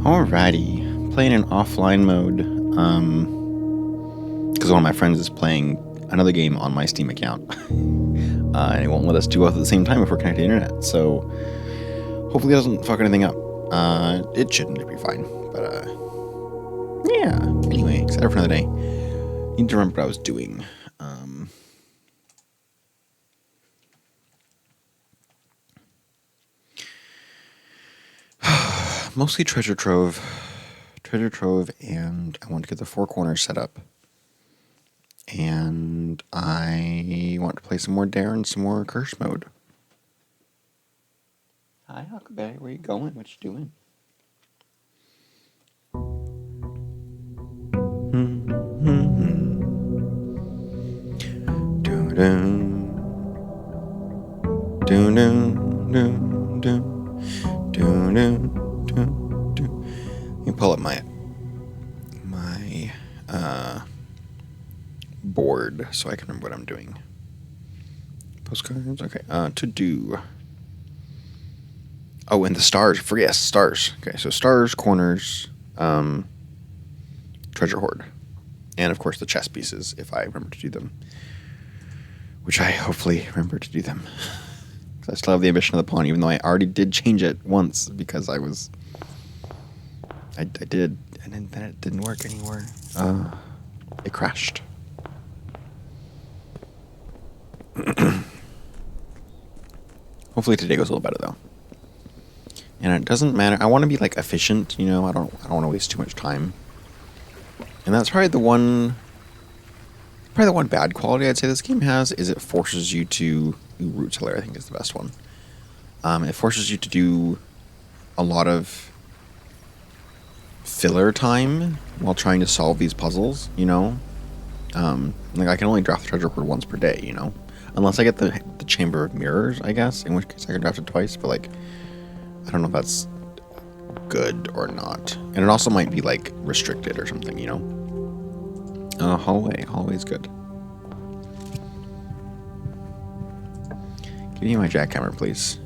Alrighty, playing in offline mode, because one of my friends is playing another game on my Steam account, and it won't let us do both at the same time if we're connected to the internet, so hopefully it doesn't fuck anything up. It shouldn't, it'll be fine, but, yeah, anyway, excited for another day. Need to remember what I was doing. Mostly treasure trove, and I want to get the Four Corners set up. And I want to play some more Dare and some more Curse mode. Hi, Huckleberry. Where you going? What you doing? Let me pull up my board so I can remember what I'm doing. Postcards, okay. To do. Oh, and the stars. Yes, stars. Okay, so stars, corners, treasure hoard, and of course the chess pieces if I remember to do them. Which I hopefully remember to do them. I still have the ambition of the pawn, even though I already did change it once because I did, and then it didn't work anymore. It crashed. Hopefully today goes a little better though. And it doesn't matter. I want to be like efficient, you know. I don't want to waste too much time. And that's probably the one bad quality I'd say this game has is it forces you to Root Tiller. I think is the best one. It forces you to do a lot of filler time while trying to solve these puzzles, you know. Like I can only draft the treasure hoard once per day, you know, unless I get the Chamber of Mirrors, I guess, in which case I can draft it twice. But like, I don't know if that's good or not, and it also might be like restricted or something, you know. Hallway's good. Give me my jackhammer, please.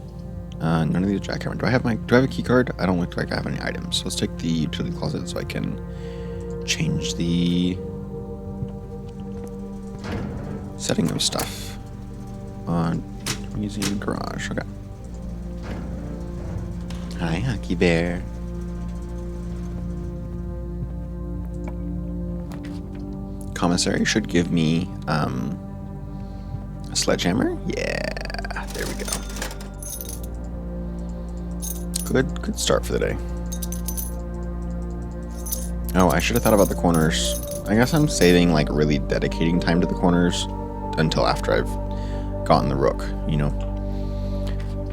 None of these jackhammer. Do I have a key card? I don't look like I have any items. So let's take the utility closet so I can change the setting of stuff. I'm using garage. Okay. Hi, Hucky Bear. Commissary should give me a sledgehammer. Yeah, there we go. Good start for the day. Oh, I should have thought about the corners. I guess I'm saving like really dedicating time to the corners until after I've gotten the rook, you know.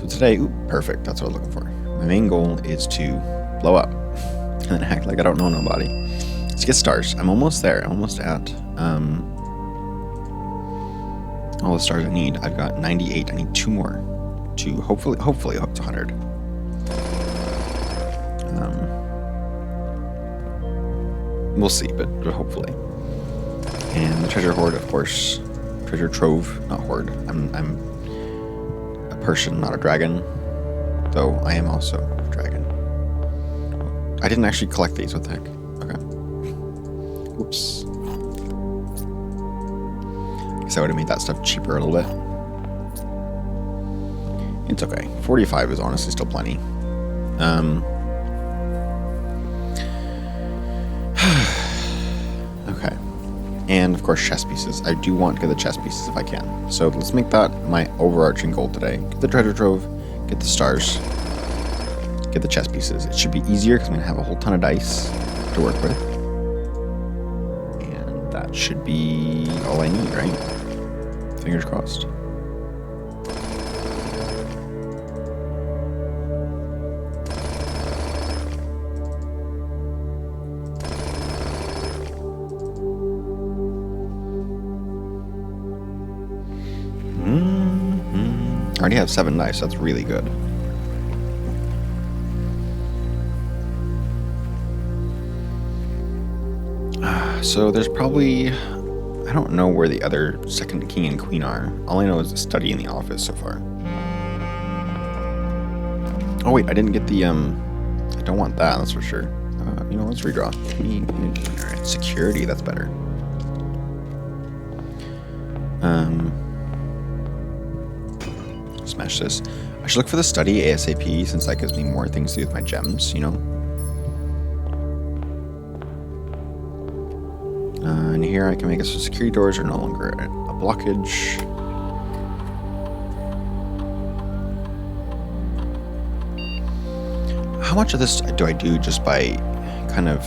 So today, perfect. That's what I was looking for. My main goal is to blow up and then act like I don't know nobody. Let's get stars. I'm almost there. I'm almost at all the stars I need. I've got 98. I need 2 more to hopefully hook to 100. We'll see, but hopefully. And the treasure hoard, of course. Treasure trove, not hoard. I'm a person, not a dragon. Though I am also a dragon. I didn't actually collect these. What the heck? Okay. Whoops. Guess I would have made that stuff cheaper a little bit. It's okay. 45 is honestly still plenty. Okay. And of course chess pieces. I do want to get the chess pieces if I can. So let's make that my overarching goal today. Get the treasure trove, get the stars, get the chess pieces. It should be easier because I'm going to have a whole ton of dice to work with. And that should be all I need, right? Fingers crossed. I already have 7 dice, so that's really good. So there's probably, I don't know where the other second king and queen are. All I know is the study in the office so far. Oh wait, I didn't get the don't want that, that's for sure. You know, let's redraw. Alright, security, that's better. Smash this. I should look for the study ASAP, since that gives me more things to do with my gems, you know? And here I can make it so security doors are no longer a blockage. How much of this do I do just by kind of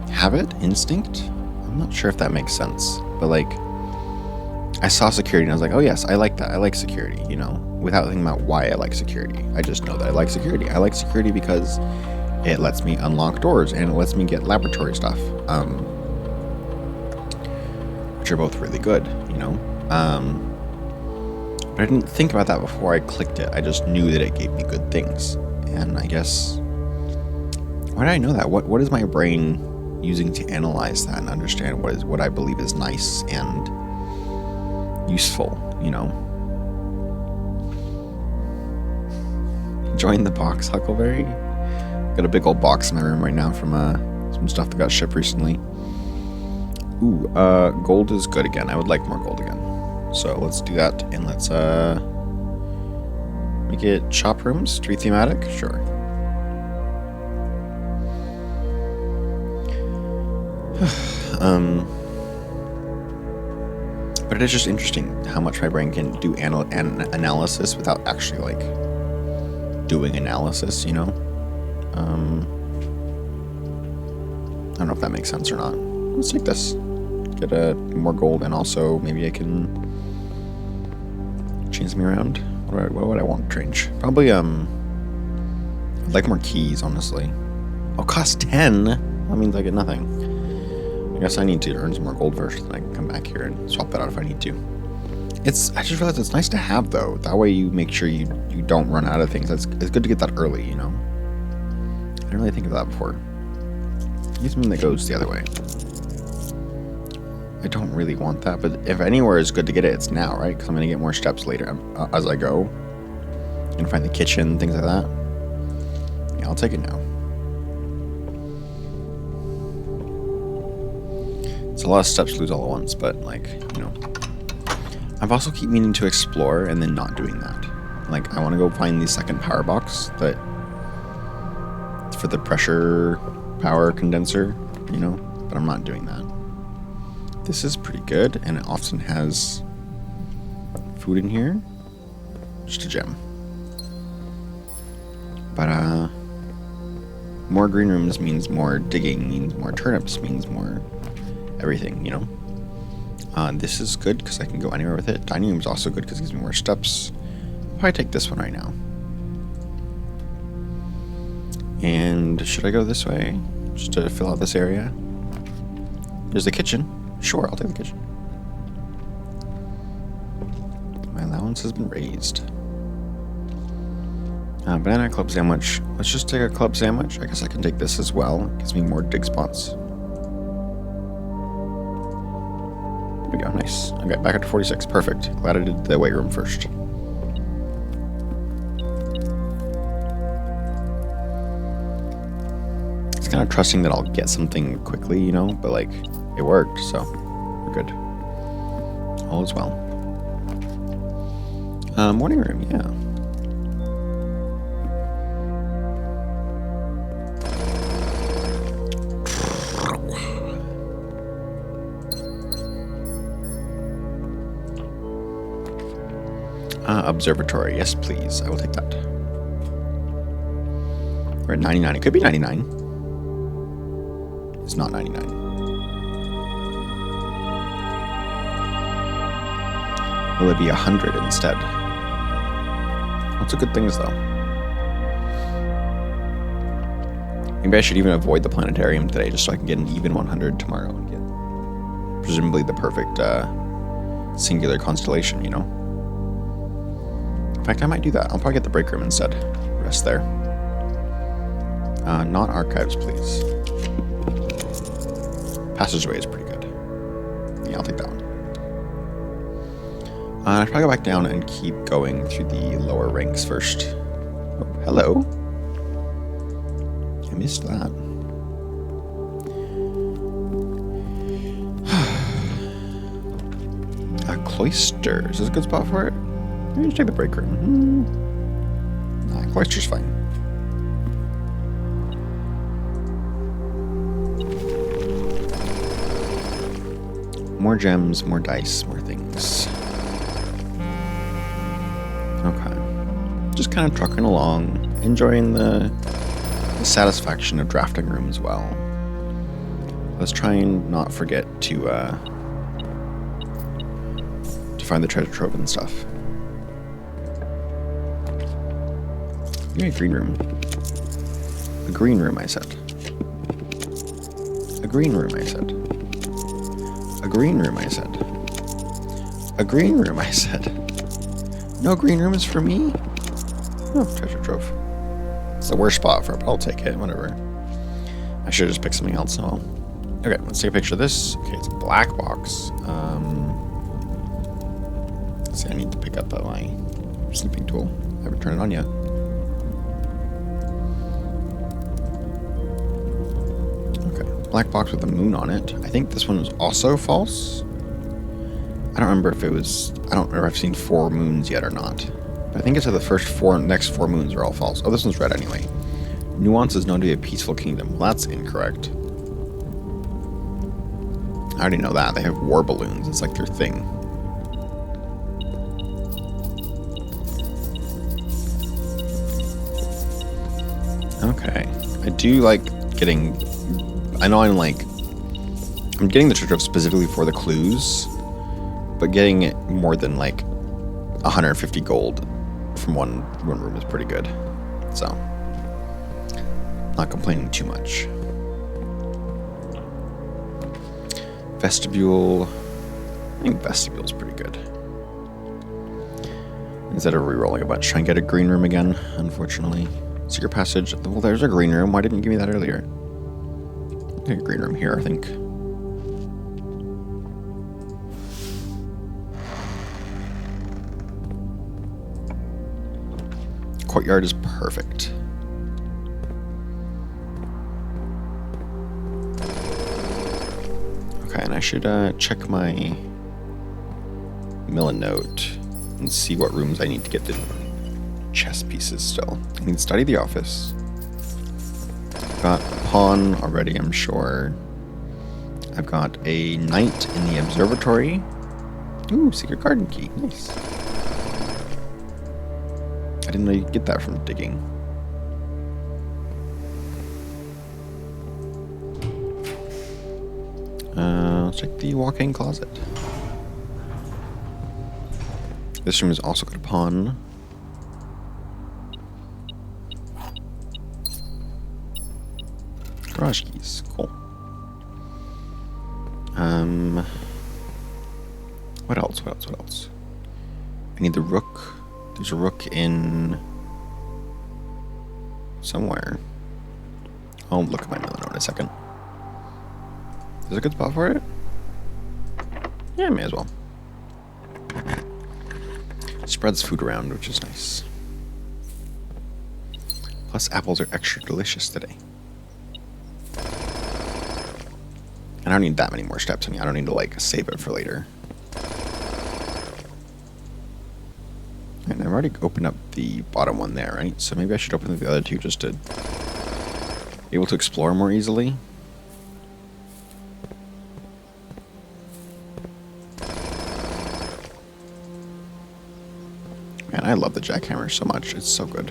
habit, instinct? I'm not sure if that makes sense, but like, I saw security and I was like, oh yes, I like that. I like security, you know, without thinking about why I like security. I just know that I like security. I like security because it lets me unlock doors and it lets me get laboratory stuff, which are both really good, you know. But I didn't think about that before I clicked it. I just knew that it gave me good things. And I guess, why did I know that? What is my brain using to analyze that and understand what I believe is nice and useful, you know? Join the box, Huckleberry. Got a big old box in my room right now from some stuff that got shipped recently. Ooh, gold is good again. I would like more gold again. So let's do that, and let's make it shop rooms, tree thematic, sure. But it is just interesting how much my brain can do analysis without actually like doing analysis, you know. I don't know if that makes sense or not. Let's take this, get more gold, and also maybe I can change something around. What would I want to change? Probably I'd like more keys, honestly. Oh, cost 10. That means I get nothing. I guess I need to earn some more gold first, then I can come back here and swap that out if I need to. I just realized it's nice to have, though. That way you make sure you don't run out of things. It's good to get that early, you know? I didn't really think of that before. Use something that goes the other way. I don't really want that, but if anywhere is good to get it, it's now, right? Because I'm going to get more steps later as I go. And find the kitchen, things like that. Yeah, I'll take it now. It's a lot of steps to lose all at once, but like, you know. I've also keep meaning to explore and then not doing that. Like, I want to go find the second power box that for the pressure power condenser, you know, but I'm not doing that. This is pretty good, and it often has food in here. Just a gem. But more green rooms means more digging, means more turnips, means more everything, you know. This is good because I can go anywhere with it. Dining room is also good because it gives me more steps. I'll probably take this one right now. And should I go this way just to fill out this area? There's the kitchen. Sure, I'll take the kitchen. My allowance has been raised. Banana club sandwich. Let's just take a club sandwich. I guess I can take this as well. It gives me more dig spots. There we go, nice. Okay, back up to 46. Perfect. Glad I did the weight room first. It's kind of trusting that I'll get something quickly, you know, but like, it worked, so we're good. All is well. Morning room, yeah. Observatory, yes please, I will take that. We're at 99, it could be 99. It's not 99. Will it be 100 instead? Lots of good things though. Maybe I should even avoid the planetarium today just so I can get an even 100 tomorrow and get presumably the perfect singular constellation, you know? In fact, I might do that. I'll probably get the break room instead. Rest there. Not archives, please. Passageway is pretty good. Yeah, I'll take that one. I'll probably go back down and keep going through the lower ranks first. Oh, hello. I missed that. A cloister. Is this a good spot for it? Maybe just take the break room. Nah, cloister's fine. More gems, more dice, more things. Okay. Just kind of trucking along, enjoying the satisfaction of drafting room as well. Let's try and not forget to find the treasure trove and stuff. Give me a green room. A green room, I said. A green room, I said. A green room, I said. A green room, I said. No green room is for me? Oh, treasure trove. It's the worst spot for it, but I'll take it, whatever. I should have just picked something else. Oh. Okay, let's take a picture of this. Okay, it's a black box. Let's see, I need to pick up my snipping tool. I haven't turned it on yet. Okay, black box with a moon on it. I think this one was also false. I don't remember if it was... I don't remember if I've seen 4 moons yet or not. But I think it's the next four moons are all false. Oh, this one's red anyway. Nuance is known to be a peaceful kingdom. Well, that's incorrect. I already know that. They have war balloons. It's like their thing. Okay. I do like getting... I know I'm getting the treasure trove specifically for the clues, but getting it more than like 150 gold from one room is pretty good. So, not complaining too much. Vestibule. I think vestibule's pretty good. Instead of re-rolling a bunch, try and get a green room again, unfortunately. Secret passage. Well, there's a green room. Why didn't you give me that earlier? Take a green room here, I think. Courtyard is perfect. Okay, and I should check my Millen note and see what rooms I need to get the chess pieces still. I need to study the office. Got a pawn already, I'm sure. I've got a knight in the observatory. Ooh, secret garden key. Nice. I didn't know you could get that from digging. Let's check the walk-in closet. This room has also got a pawn. Garage keys. Cool. What else? What else? I need the rook. There's a rook in somewhere. I'll look at my Millen note in a second. Is there a good spot for it? Yeah, may as well. Spreads food around, which is nice. Plus, apples are extra delicious today. And I don't need that many more steps. I mean, I don't need to, like, save it for later. And I've already opened up the bottom one there, right? So maybe I should open the other two just to be able to explore more easily. Man, I love the jackhammer so much. It's so good.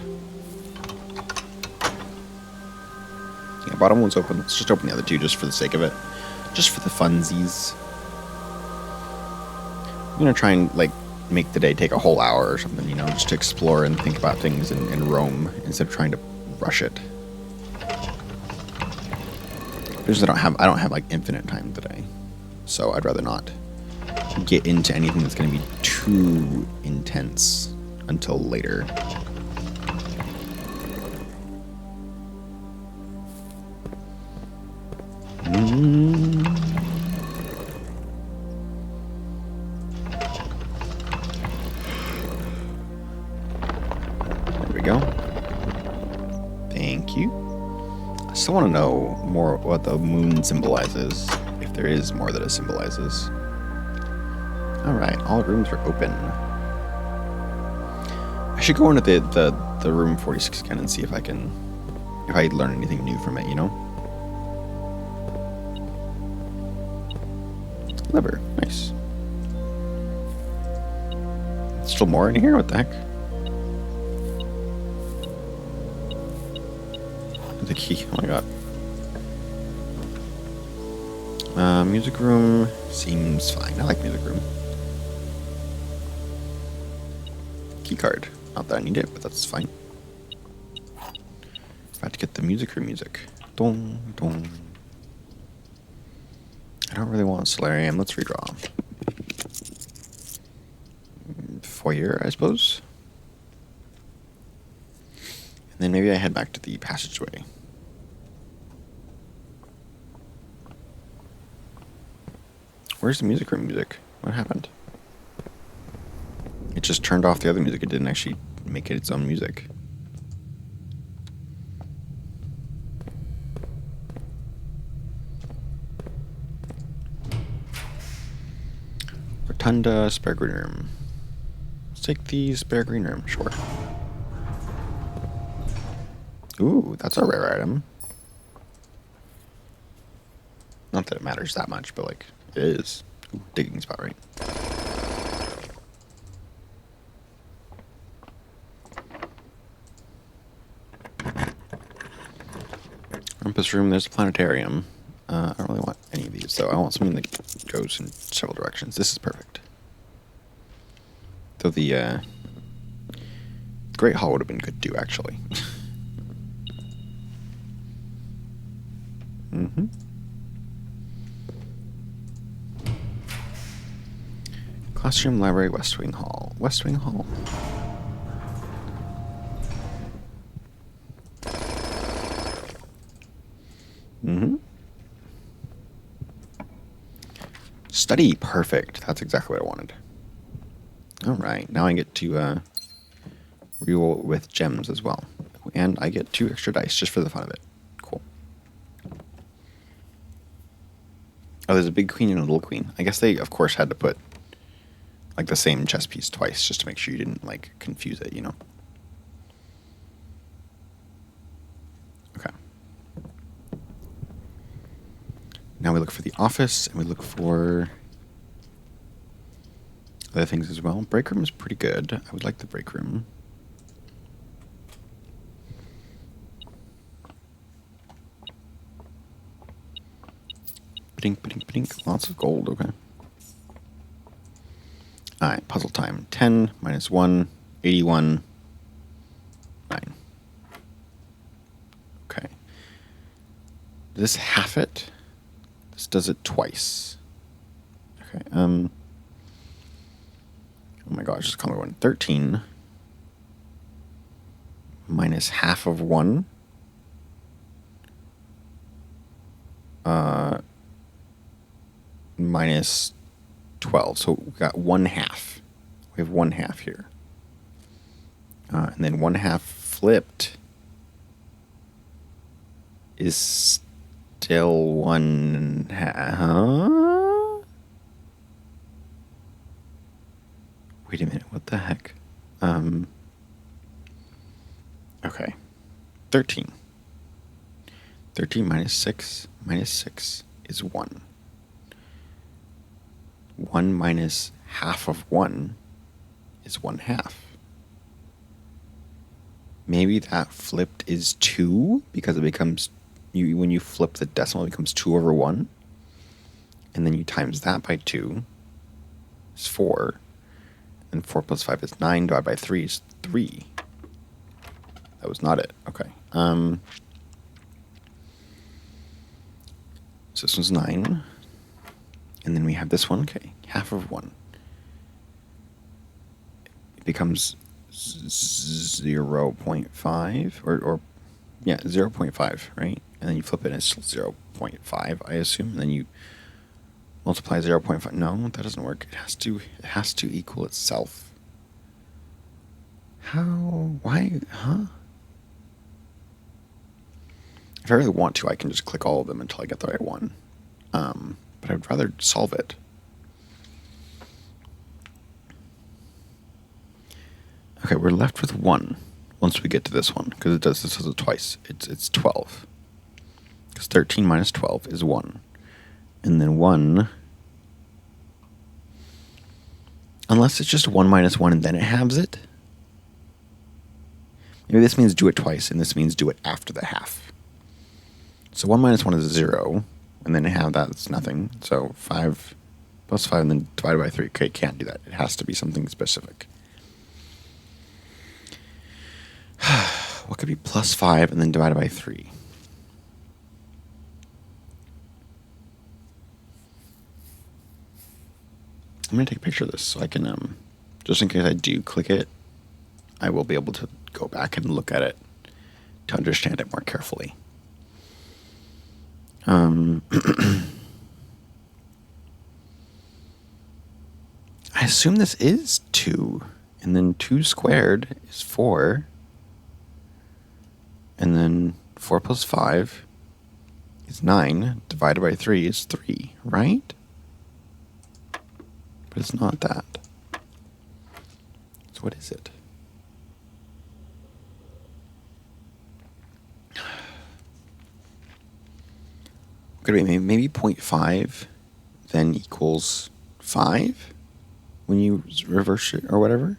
Yeah, bottom one's open. Let's just open the other two just for the sake of it. Just for the funsies. I'm gonna try and, like, make the day take a whole hour or something, you know, just to explore and think about things and roam instead of trying to rush it. Because I don't have like infinite time today, so I'd rather not get into anything that's going to be too intense until later. There we go. Thank you. I still want to know more what the moon symbolizes, if there is more that it symbolizes. Alright, all rooms are open. I should go into the room 46 again and see if I learn anything new from it, you know? Lever, nice. Still more in here? What the heck? The key, oh my god. Music room seems fine. I like music room. Key card. Not that I need it, but that's fine. About to get the music room music. Dong, dong. I don't really want Solarium. Let's redraw. Foyer, I suppose. And then maybe I head back to the passageway. Where's the music room music? What happened? It just turned off the other music. It didn't actually make it its own music. Rotunda, spare green room. Let's take the spare green room, sure. Ooh, that's a rare item. Not that it matters that much, but like, it is. Ooh, digging spot, right? Rumpus room, there's a planetarium. I don't really want any of these, though. I want something that goes in several directions. This is perfect. Though the Great Hall would have been good too, actually. Mm-hmm. Classroom, library, West Wing Hall. West Wing Hall. Mm-hmm. Study, perfect. That's exactly what I wanted. All right, now I get to reroll with gems as well, and I get 2 extra dice just for the fun of it. Cool. Oh, there's a big queen and a little queen. I guess they, of course, had to put like the same chess piece twice just to make sure you didn't like confuse it, you know. Okay. Now we look for the office, and we look for other things as well. Break room is pretty good. I would like the break room. Ba-dink, ba-dink, ba-dink. Lots of gold, okay. Alright, puzzle time. 10 minus 1, 81, 9. Okay. Does this half it? This does it twice. Okay, oh my gosh, just call me one. 13 minus half of 1. Minus 12. So we got 1/2. We have 1/2 here. And then 1/2 flipped is still 1/2. Huh? Wait a minute. What the heck? Okay. 13. 13 minus 6 is 1. 1 minus half of 1 is 1/2. Maybe that flipped is 2 because it becomes, when you flip the decimal, it becomes 2 over 1. And then you times that by 2 is 4. And 4 plus 5 is 9, divided by 3 is 3. That was not it. Okay. So this one's 9. And then we have this one. Okay. Half of 1. It becomes 0.5 or yeah, 0.5, right? And then you flip it and it's 0.5, I assume. And then you multiply 0.5. No, that doesn't work. It has to equal itself. How? Why? Huh? If I really want to, I can just click all of them until I get the right one. But I'd rather solve it. Okay, we're left with 1 once we get to this one, because this does it twice. It's 12. Because 13 minus 12 is 1. And then 1... Unless it's just 1 minus 1 and then it halves it. Maybe this means do it twice, and this means do it after the half. So 1 minus 1 is 0, and then half that, it's nothing. So 5 plus 5 and then divided by 3. Okay, can't do that. It has to be something specific. What could be plus 5 and then divided by 3? I'm going to take a picture of this so I can, just in case I do click it, I will be able to go back and look at it to understand it more carefully. I assume this is 2, and then 2 squared is 4, and then 4 plus 5 is 9, divided by 3 is 3, right? But it's not that. So what is it? Could be maybe 0.5 then equals 5 when you reverse it or whatever.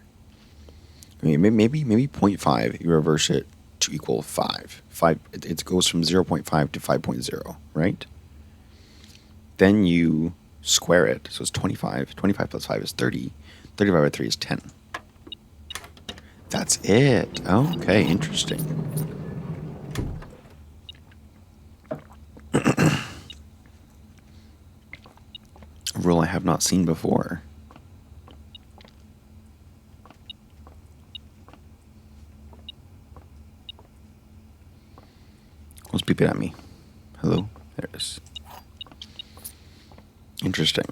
I mean, maybe 0.5 you reverse it to equal 5. It goes from 0.5 to 5.0, right? Then you square it, so it's 25. 25 plus 5 is 30. 30 divided by 3 is 10. That's it. Okay, interesting. A rule I have not seen before. Who's beeping at me? Hello? There it is. Interesting.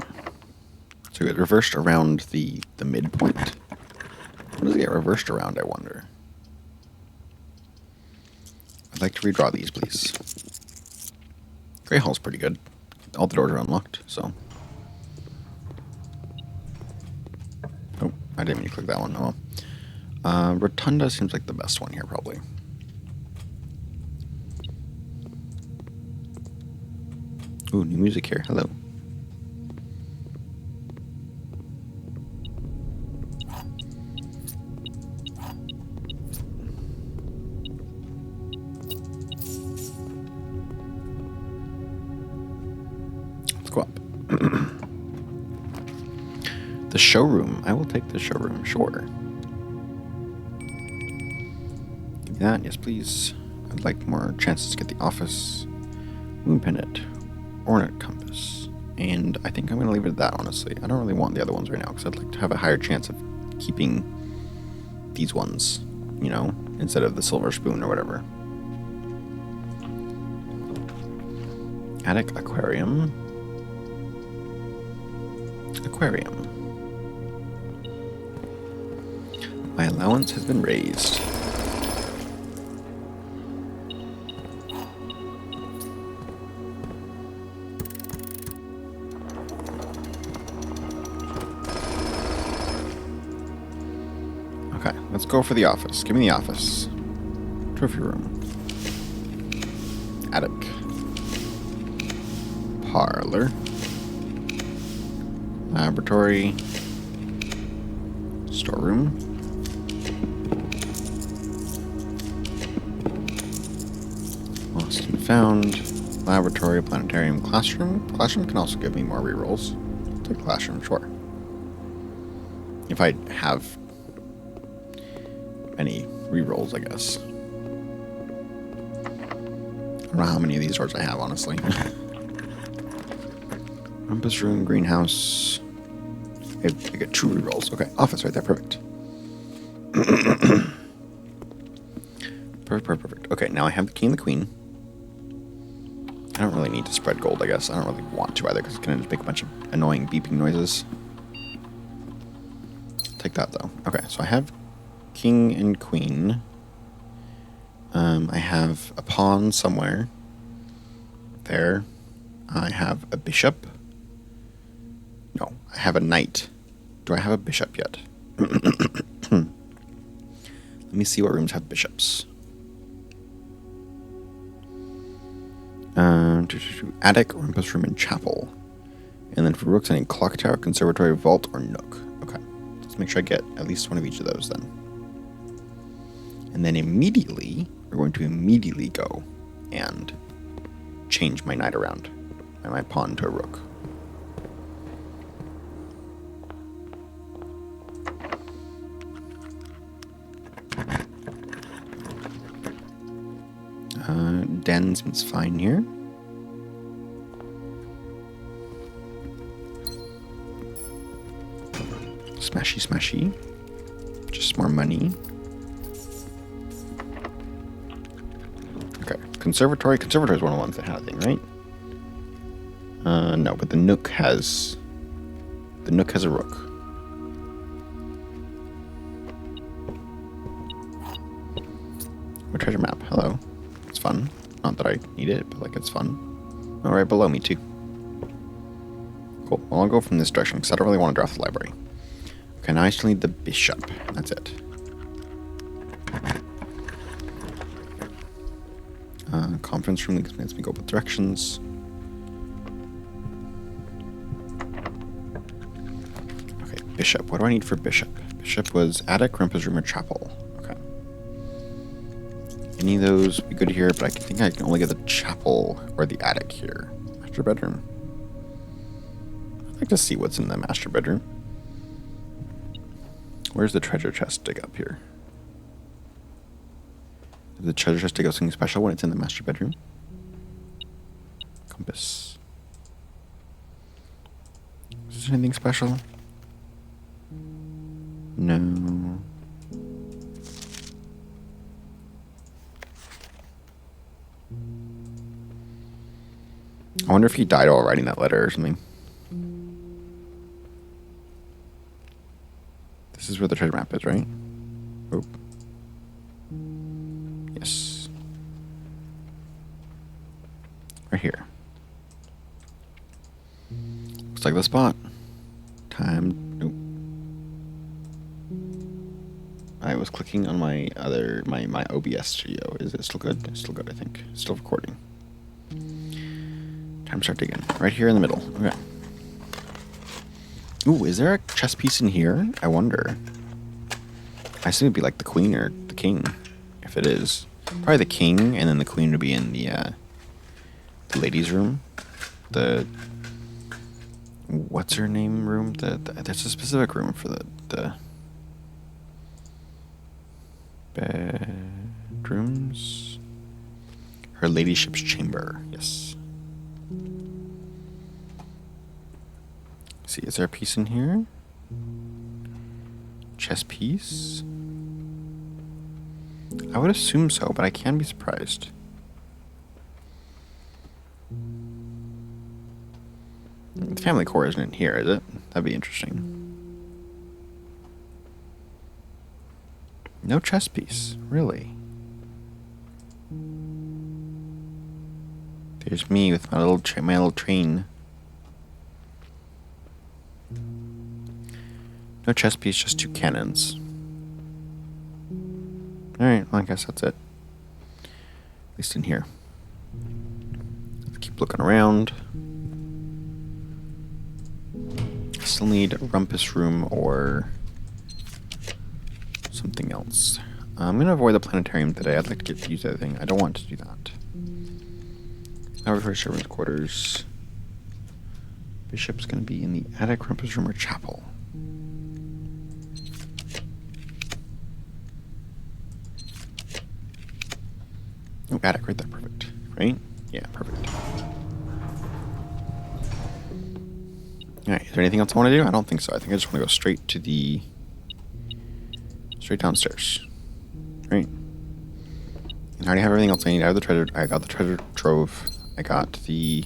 So it reversed around the midpoint. What does it get reversed around, I wonder? I'd like to redraw these, please. Grey Hall's pretty good. All the doors are unlocked, so... Oh, I didn't mean to click that one. Oh well. Rotunda seems like the best one here, probably. Ooh, new music here. Hello. Let's go up. The showroom. I will take the showroom, sure. Give me that, yes please. I'd like more chances to get the office. Moon pendant. Ornate compass. And I think I'm going to leave it at that, honestly. I don't really want the other ones right now, because I'd like to have a higher chance of keeping these ones, you know, instead of the silver spoon or whatever. Attic aquarium. Aquarium. My allowance has been raised. Okay, let's go for the office. Give me the office. Trophy room. Attic. Parlor. Laboratory. Storeroom. Lost and found. Laboratory, planetarium, classroom. Classroom can also give me more rerolls. Take classroom, sure. If I have any rerolls, I guess. I don't know how many of these doors I have, honestly. Rumpus room, greenhouse. I get 2 rerolls. Okay, office right there, perfect. Perfect. Okay, now I have the king and the queen. I don't really need to spread gold, I guess. I don't really want to either, because it's going to just make a bunch of annoying beeping noises. Take that, though. Okay, so I have king and queen. I have a pawn somewhere. there. I have a bishop. No, I have a knight. Do I have a bishop yet? Let me see what rooms have bishops. Attic, rumpus room, and chapel. And then for rooks, I need clock tower, conservatory, vault, or nook. Okay, let's make sure I get at least one of each of those then. And then immediately, we're going to immediately go and change my knight around. And my pawn to a rook. Den seems fine here. Smashy, smashy. Just more money. Okay, conservatory. Conservatory is one of the ones that had a thing, right? No, but the nook has a rook. A treasure map. Hello. It's fun. Not that I need it, but like it's fun. Oh, right below me too. Cool. Well, I'll go from this direction because I don't really want to draft the library. Okay, now I still need the bishop. That's it. Conference room lets me go both directions. Okay, bishop. What do I need for bishop? Bishop was attic, rumpus room, or chapel. Okay. Any of those would be good here, but I think I can only get the chapel or the attic here. Master bedroom. I'd like to see what's in the master bedroom. Where's the treasure chest dig up here? Does the treasure chest dig up something special when it's in the master bedroom? Compass. Is there anything special? No. I wonder if he died while writing that letter or something. This is where the treasure map is, right? Oh. Yes. Right here. Looks like the spot. Time. Nope. I was clicking on my OBS studio. Is it still good? It's still good, I think. It's still recording. Time to start digging. Right here in the middle. Okay. Ooh, is there a chess piece in here? I wonder. I assume it'd be like the queen or the king, if it is. Probably the king, and then the queen would be in the ladies' room. The what's her name room? There's a specific room for the bedrooms. Her ladyship's chamber. Yes. See, is there a piece in here? Chess piece? I would assume so, but I can be surprised. The family core isn't in here, is it? That'd be interesting. No chess piece, really. There's me with my little train. No chess piece, just 2 cannons. Alright, well, I guess that's it. At least in here. Let's keep looking around. Still need a rumpus room or something else. I'm going to avoid the planetarium today. I'd like to get to use that thing. I don't want to do that. Laboratory servants' quarters. Bishop's going to be in the attic, rumpus room, or chapel. Oh, attic right there. Perfect. Right? Yeah, perfect. Alright, is there anything else I want to do? I don't think so. I think I just want to go straight downstairs. Right? And I already have everything else I need. I got the treasure trove. I got the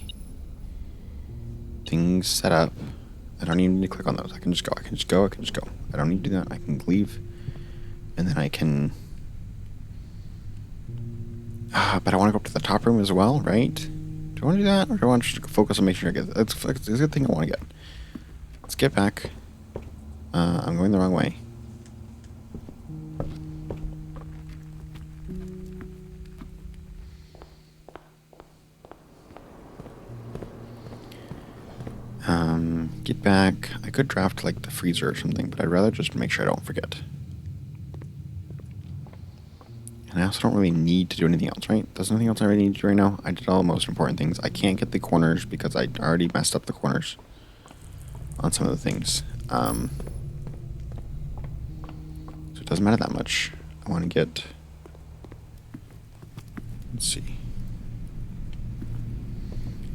things set up. I don't even need to click on those. I can just go. I don't need to do that. I can leave. And then I can... but I want to go up to the top room as well, right? Do I want to do that, or do I want to just focus on making sure I get it? It's a good thing I want to get. Let's get back. I'm going the wrong way. Get back. I could draft like the freezer or something, but I'd rather just make sure I don't forget. And I also don't really need to do anything else, right? There's nothing else I really need to do right now. I did all the most important things. I can't get the corners because I already messed up the corners on some of the things. So it doesn't matter that much. I want to get... Let's see.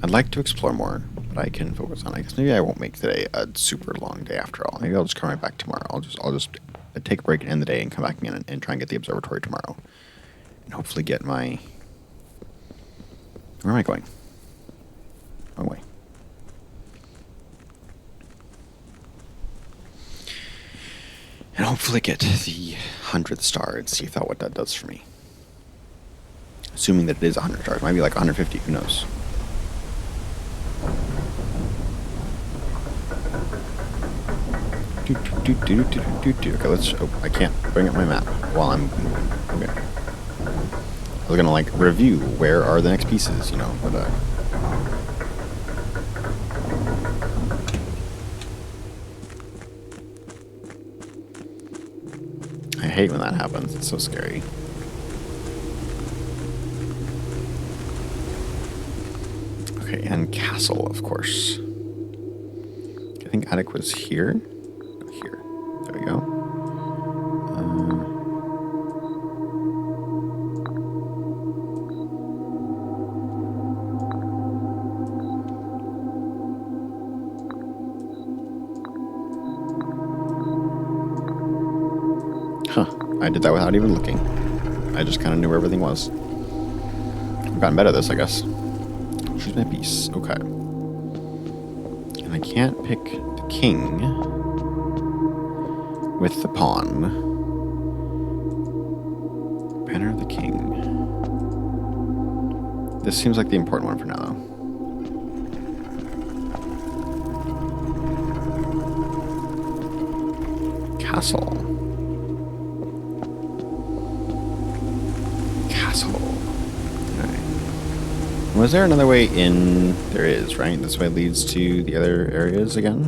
I'd like to explore more, but I can focus on. I guess maybe I won't make today a super long day after all. Maybe I'll just come right back tomorrow. I'll just take a break and end the day and come back again and try and get the observatory tomorrow, and hopefully get my. Where am I going? Wrong way. And hopefully get the 100th star and see what that does for me. Assuming that it is 100 stars, might be like 150. Who knows? Okay, let's. Oh, I can't bring up my map while I'm. Okay. I was gonna like review where are the next pieces, you know, but I hate when that happens. It's so scary. Okay, and castle, of course. I think attic was here. Here. There we go. I did that without even looking. I just kind of knew where everything was. I've gotten better at this, I guess. Choose my piece. Okay. And I can't pick the king with the pawn. Banner of the king. This seems like the important one for now, though. Castle. Was there another way in? There is, right? This way leads to the other areas again?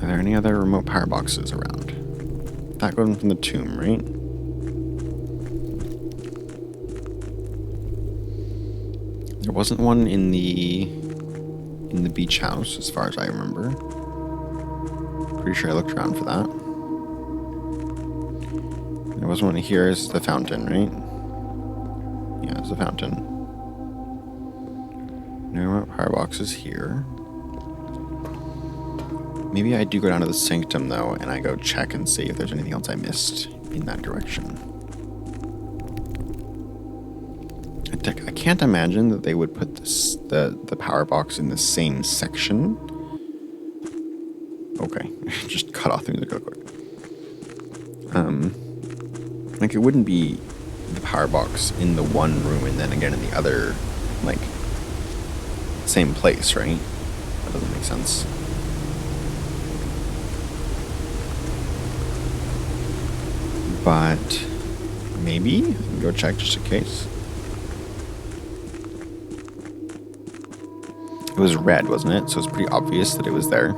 Are there any other remote power boxes around? That going from the tomb, right? There wasn't one in the beach house, as far as I remember. Pretty sure I looked around for that. There was one here. Is the fountain, right? Yeah, it's the fountain. No power boxes here. Maybe I do go down to the sanctum, though, and I go check and see if there's anything else I missed in that direction. I can't imagine that they would put the power box in the same section. Okay, just cut off the music real quick. Like it wouldn't be the power box in the one room and then again in the other, like, same place, right? That doesn't make sense. But maybe I can go check just in case. It was red, wasn't it? So it's pretty obvious that it was there.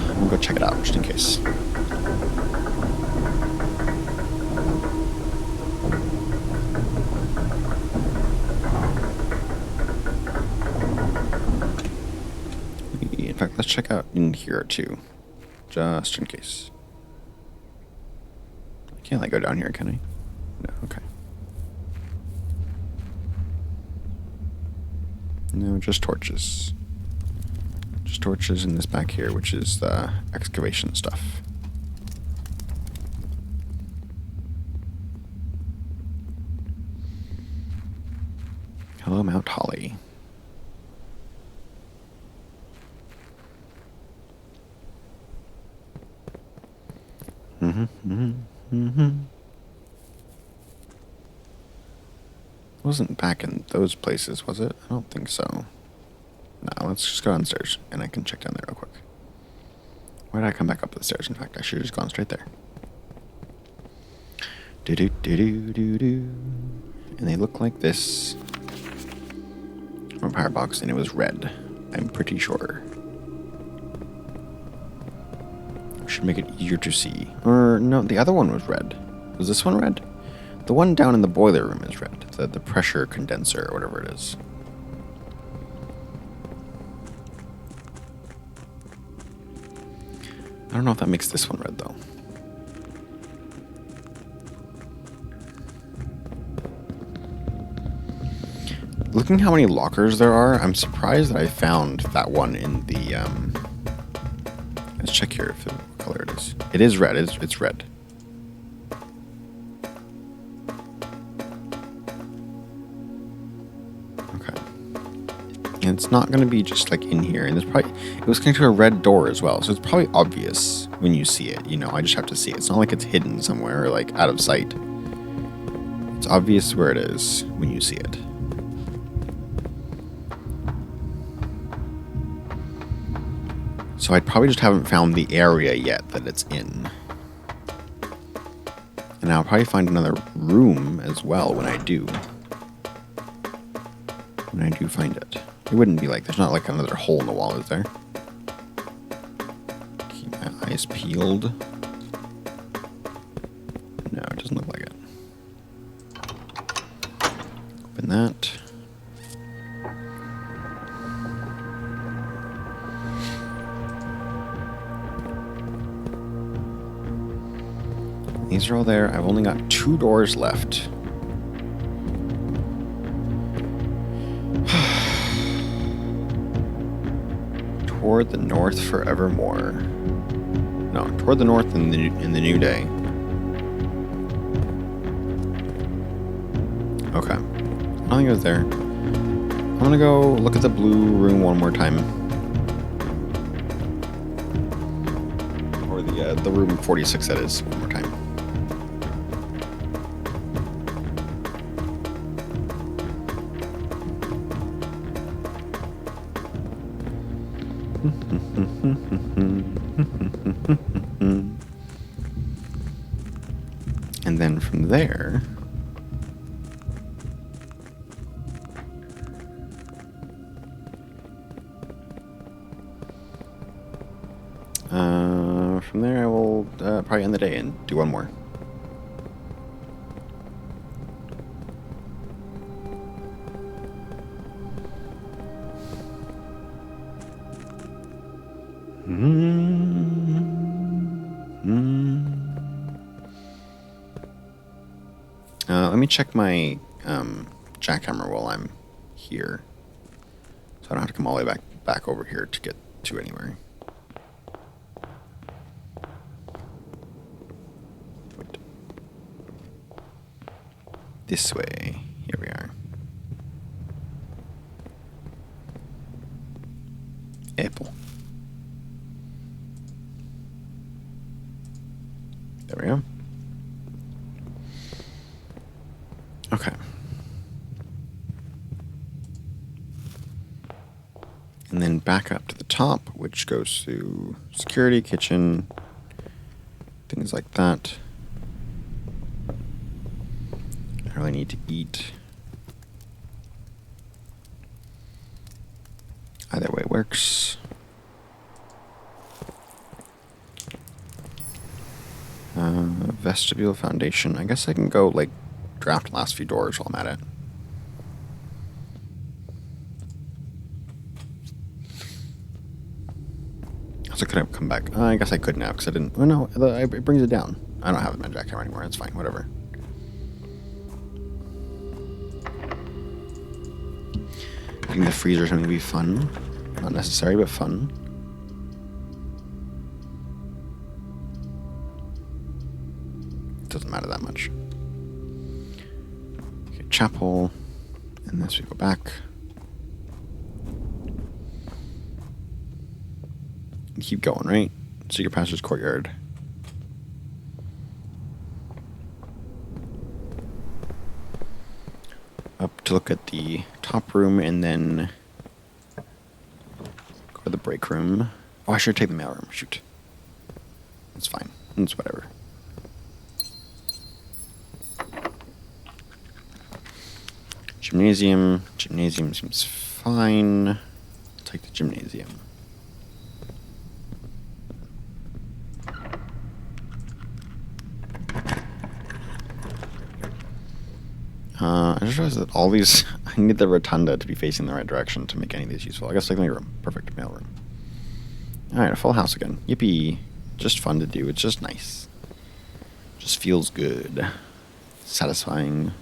I'm gonna go check it out just in case. In fact, let's check out in here too, just in case. Can't I go down here, can I? No, okay. No, just torches. Just torches in this back here, which is the excavation stuff. Hello, Mount Holly. Wasn't back in those places, was it? I don't think so. No, let's just go downstairs, and I can check down there real quick. Why did I come back up the stairs? In fact, I should have just gone straight there. Do-do-do-do-do-do. And they look like this. From a power box, and it was red. I'm pretty sure. Should make it easier to see. Or, no, the other one was red. Was this one red? The one down in the boiler room is red. The pressure condenser, or whatever it is. I don't know if that makes this one red, though. Looking how many lockers there are, I'm surprised that I found that one in the, let's check here what color it is. It is red. It's red. Okay. And it's not going to be just like in here. And there's probably, it was connected to a red door as well. So it's probably obvious when you see it. You know, I just have to see it. It's not like it's hidden somewhere or like out of sight. It's obvious where it is when you see it. So I probably just haven't found the area yet that it's in. And I'll probably find another room as well when I do. When I do find it. It wouldn't be like, there's not like another hole in the wall, is there? Keep my eyes peeled. No, it doesn't look like it. Open that. These are all there. I've only got 2 doors left. Toward the north forevermore. No, toward the north in the new day. Okay. I don't think it was there. I'm gonna go look at the blue room one more time. Or the room 46 that is, one more time. And then from there, I will probably end the day and do one more. Let me check my jackhammer while I'm here, so I don't have to come all the way back over here to get to anywhere. Wait. This way. Here we are. Apple. There we go. Okay. And then back up to the top, which goes to security, kitchen, things like that. I really need to eat. Either way works. Vestibule foundation. I guess I can go like draft last few doors while I'm at it. So could I come back? I guess I could now because I didn't. Oh no, it brings it down. I don't have my jackhammer anymore. It's fine. Whatever. Getting the freezer is going to be fun. Not necessary, but fun. Doesn't matter that much. Okay, chapel. And this we go back. Keep going, right? Secret Passage Courtyard. Up to look at the top room and then go to the break room. Oh, I should take the mail room. Shoot. It's fine. It's whatever. Gymnasium. Gymnasium seems fine. I'll take the gymnasium. I just realized that all these... I need the rotunda to be facing the right direction to make any of these useful. I guess like my room. Perfect. Mail room. Alright, a full house again. Yippee. Just fun to do. It's just nice. Just feels good. Satisfying.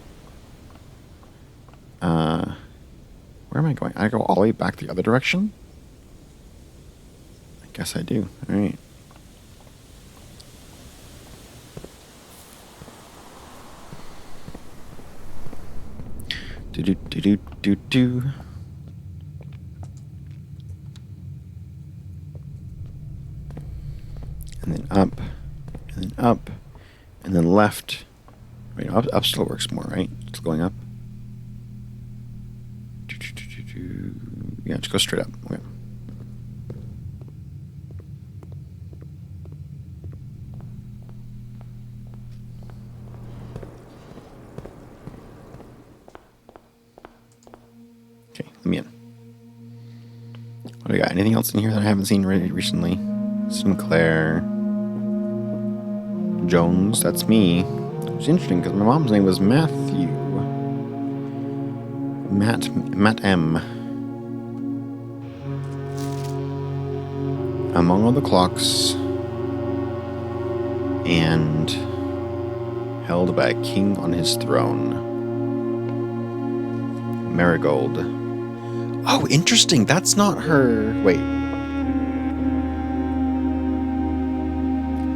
Where am I going? I go all the way back the other direction? I guess I do. Alright. Do do do do do do. And then up, and then up, and then left. Wait, no, up still works more, right? Still going up. Yeah, just go straight up. Okay. Okay, let me in. What do we got? Anything else in here that I haven't seen really recently? Sinclair. Jones, that's me. It's interesting because my mom's name was Matthew. Matt M. Among all the clocks and held by a king on his throne. Marigold. Oh, interesting. That's not her. Wait.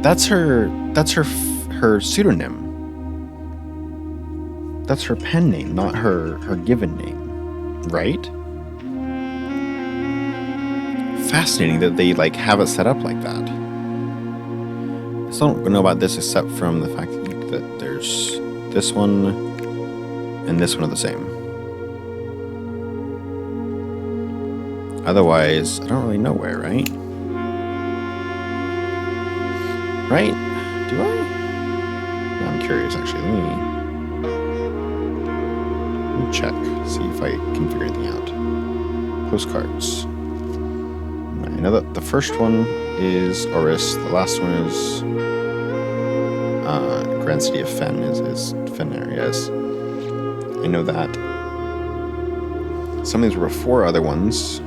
That's her pseudonym. That's her pen name, not her given name, right? Fascinating that they like have it set up like that. I still don't know about this except from the fact that there's this one and this one are the same. Otherwise, I don't really know where, right? Right? Do I? No, I'm curious, actually. Let me check, see if I can figure anything out. Postcards. I know that the first one is Oris. The last one is Grand City of Fen is Fen areas. I know that. Some of these were before other ones.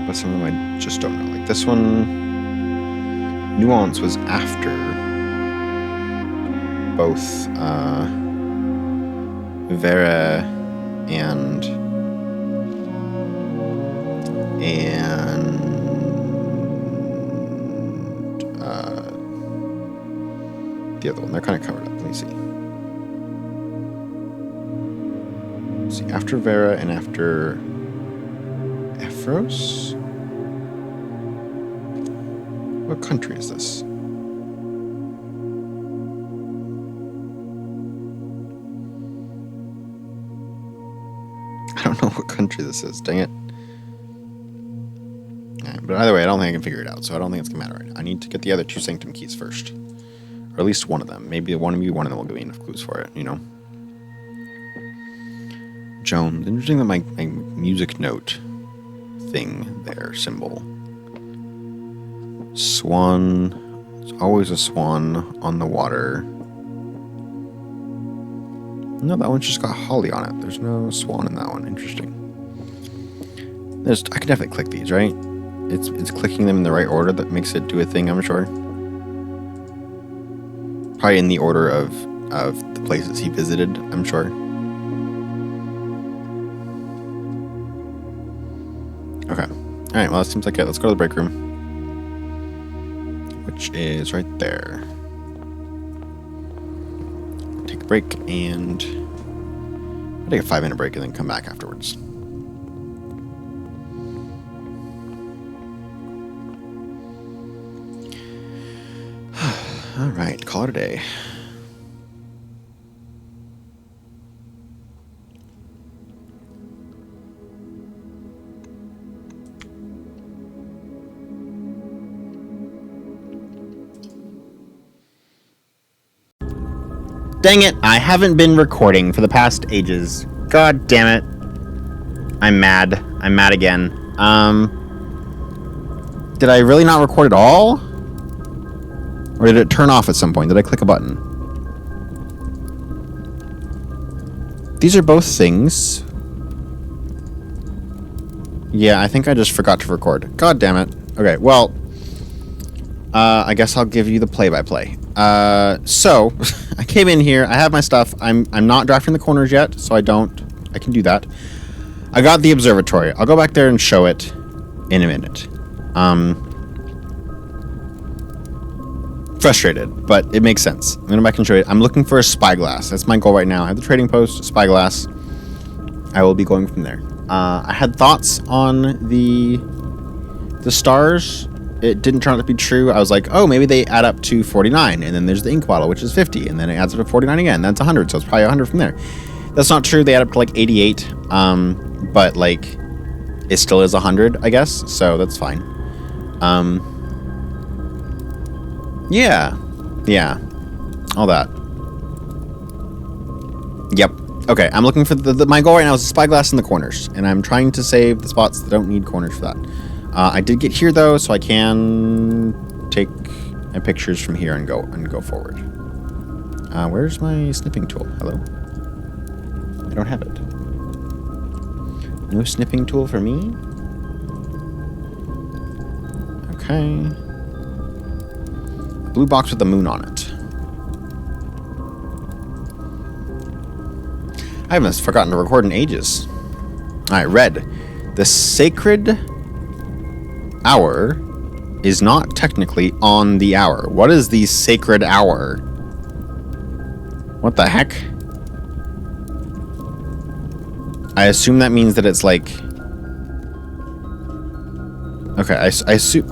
But some of them I just don't know. Like this one, Nuance was after both Vera and the other one. They're kind of covered up. Let me see. Let's see, after Vera and after Ephros? What country is this? I don't know what country this is. Dang it. But either way, I don't think I can figure it out, so I don't think it's going to matter right now. I need to get the other two Sanctum keys first. Or at least one of them. Maybe one of them will give me enough clues for it, you know? Jones. Interesting that my music note thing there, symbol. Swan. It's always a swan on the water. No, that one's just got holly on it. There's no swan in that one. Interesting. I can definitely click these, right? It's clicking them in the right order that makes it do a thing, I'm sure. Probably in the order of the places he visited, I'm sure. Okay. Alright, well, it seems like it. Let's go to the break room. Which is right there. Take a break and take a 5-minute break and then come back afterwards. All right, call it a day. Dang it, I haven't been recording for the past ages. God damn it. I'm mad. I'm mad again. Did I really not record at all? Or did it turn off at some point? Did I click a button? These are both things. Yeah, I think I just forgot to record. God damn it. Okay, well, I guess I'll give you the play-by-play. So, I came in here, I have my stuff, I'm not drafting the corners yet, so I can do that. I got the observatory. I'll go back there and show it in a minute. Frustrated, but it makes sense. I'm gonna go back and show it. I'm looking for a spyglass. That's my goal right now. I have the trading post, spyglass. I will be going from there. I had thoughts on the stars. It didn't turn out to be true. I was like, oh, maybe they add up to 49, and then there's the ink bottle, which is 50, and then it adds up to 49 again. That's 100, so it's probably 100 from there. That's not true. They add up to like 88, but like it still is 100, I guess. So that's fine. Yeah, all that. Yep. Okay, I'm looking for my goal right now is the spyglass in the corners, and I'm trying to save the spots that don't need corners for that. I did get here though, so I can take my pictures from here and go forward. Where's my snipping tool? Hello? I don't have it. No snipping tool for me? Okay. Blue box with the moon on it. I haven't forgotten to record in ages. Alright, red. The sacred hour is not technically on the hour. What is the sacred hour? What the heck? I assume that means that it's like... Okay, I assume...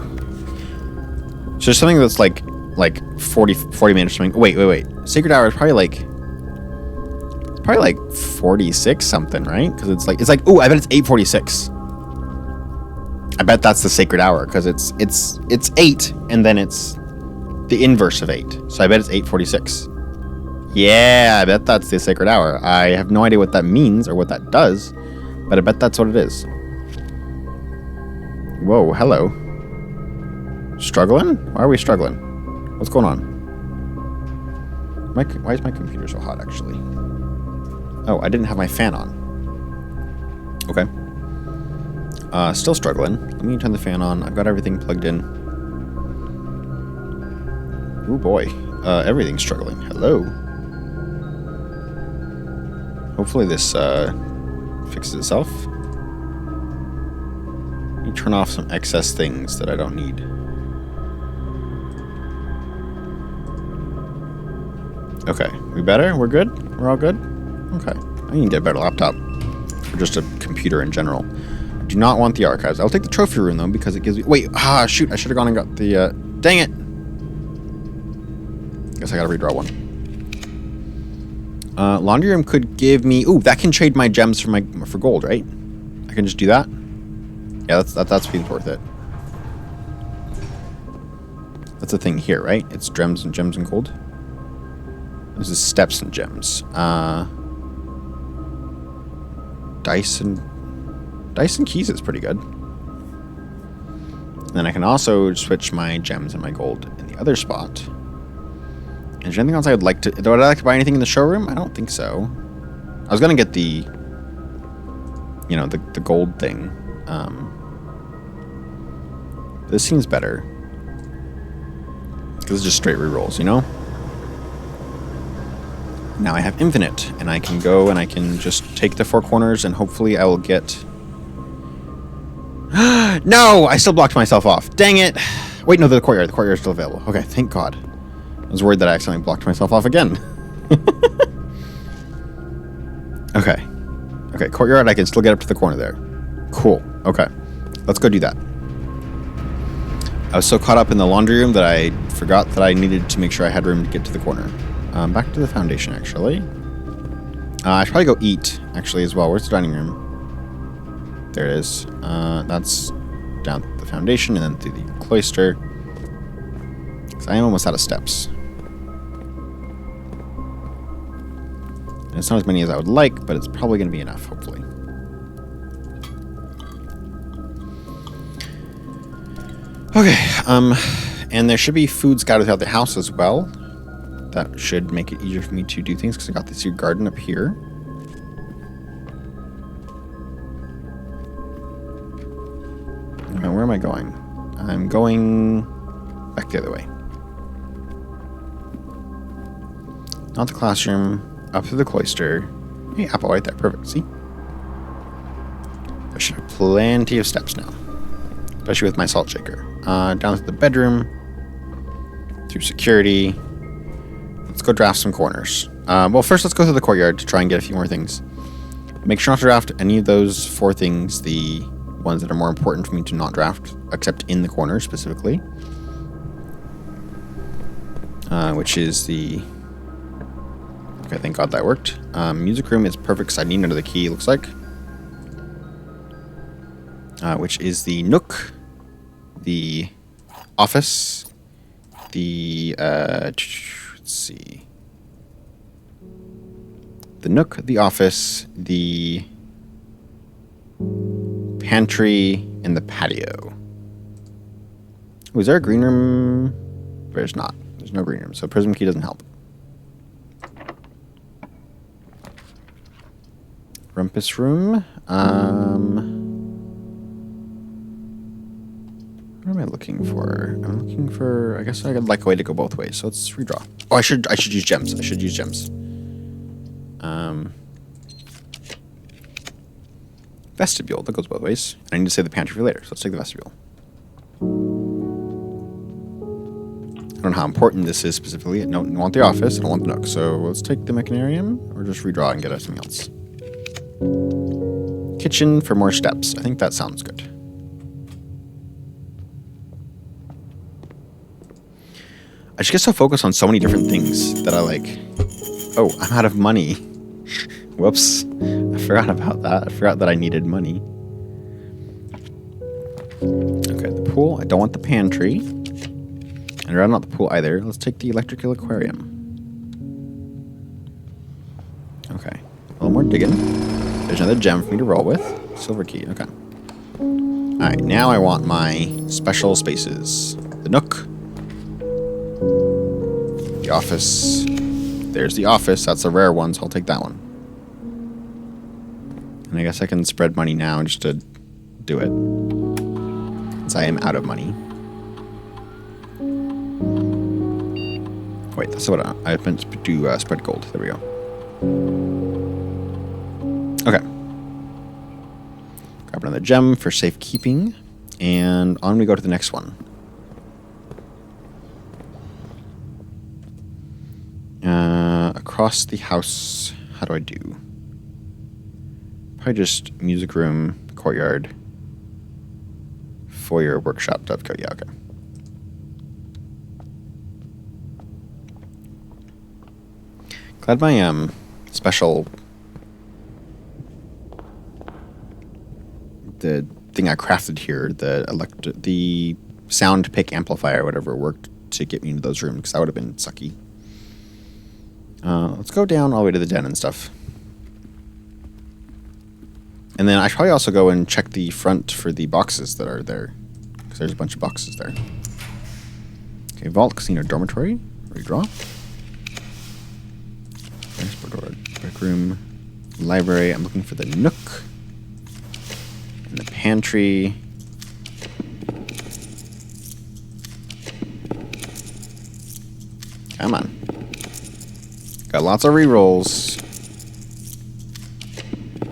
So there's something that's like 40 minutes or something. Wait. Sacred hour is probably like 46 something, right? Because it's like, ooh, I bet it's 8:46. I bet that's the sacred hour because it's 8 and then it's the inverse of 8. So I bet it's 8:46. Yeah, I bet that's the sacred hour. I have no idea what that means or what that does, but I bet that's what it is. Whoa, hello. Struggling? Why are we struggling? What's going on? Why is my computer so hot, actually? Oh, I didn't have my fan on. Okay. Still struggling. Let me turn the fan on. I've got everything plugged in. Oh boy. Everything's struggling. Hello. Hopefully this fixes itself. Let me turn off some excess things that I don't need. Okay, we better? We're good? We're all good? Okay. I need to get a better laptop. Or just a computer in general. I do not want the archives. I'll take the trophy room, though, because it gives me... Wait, shoot. I should have gone and got the... Dang it! Guess I gotta redraw one. Laundry room could give me... Ooh, that can trade my gems for gold, right? I can just do that? Yeah, that's feels worth it. That's the thing here, right? It's gems and gold. This is steps and gems. Dice and keys is pretty good. And then I can also switch my gems and my gold in the other spot. Is there anything else I would like to... Would I like to buy anything in the showroom? I don't think so. I was going to get the... You know, the gold thing. This seems better. This is just straight rerolls, you know? Now I have infinite, and I can go and I can just take the 4 corners, and hopefully I will get... No! I still blocked myself off. Dang it! Wait, no, the courtyard. The courtyard is still available. Okay, thank God. I was worried that I accidentally blocked myself off again. Okay. Okay, courtyard, I can still get up to the corner there. Cool. Okay. Let's go do that. I was so caught up in the laundry room that I forgot that I needed to make sure I had room to get to the corner. Back to the foundation, actually. I should probably go eat, actually, as well. Where's the dining room? There it is. That's down the foundation and then through the cloister. Because I am almost out of steps. And it's not as many as I would like, but it's probably going to be enough, hopefully. Okay, and there should be food scattered throughout the house as well. That should make it easier for me to do things because I got this here garden up here. And where am I going? I'm going back the other way. Not the classroom, up through the cloister. Hey, apple right there, perfect, see? I should have plenty of steps now. Especially with my salt shaker. Down to the bedroom. Through security. Let's go draft some corners. Well, first let's go through the courtyard to try and get a few more things. Make sure not to draft any of those 4 things, the ones that are more important for me to not draft, except in the corner specifically. Which is the... Okay, thank God that worked. Music room is perfect because I need another key, it looks like. Which is the nook, the office, the, let's see, the nook, the office, the pantry, and the patio. Oh, is there a green room? There's not. There's no green room, so prism key doesn't help. Rumpus room. What am I looking for? I'm looking for... I guess I'd like a way to go both ways, so let's redraw. Oh, I should use gems. I should use gems. Vestibule. That goes both ways. And I need to save the pantry for later, so let's take the vestibule. I don't know how important this is specifically. I don't want the office. I don't want the nook. So let's take the mechanarium or just redraw and get us something else. Kitchen for more steps. I think that sounds good. I just get so focused on so many different things that I like... Oh, I'm out of money. Whoops. I forgot about that. I forgot that I needed money. Okay, the pool. I don't want the pantry. And I'd rather not the pool either. Let's take the electrical aquarium. Okay. A little more digging. There's another gem for me to roll with. Silver key. Okay. Alright, now I want my special spaces. The nook. The office. There's the office. That's a rare one, so I'll take that one. And I guess I can spread money now just to do it. Since I am out of money. Wait, that's what I meant to do, spread gold. There we go. Okay. Grab another gem for safekeeping. And on we go to the next one. Across the house, how do I do? Probably just music room, courtyard, foyer, workshop, Dovecote. Yeah, okay. Glad my special the thing I crafted here, the sound pick amplifier, whatever, worked to get me into those rooms because that would have been sucky. Let's go down all the way to the den and stuff. And then I should probably also go and check the front for the boxes that are there. Because there's a bunch of boxes there. Okay, vault, casino, dormitory. Redraw. Break room. Library. I'm looking for the nook. And the pantry. Come on. Got lots of rerolls.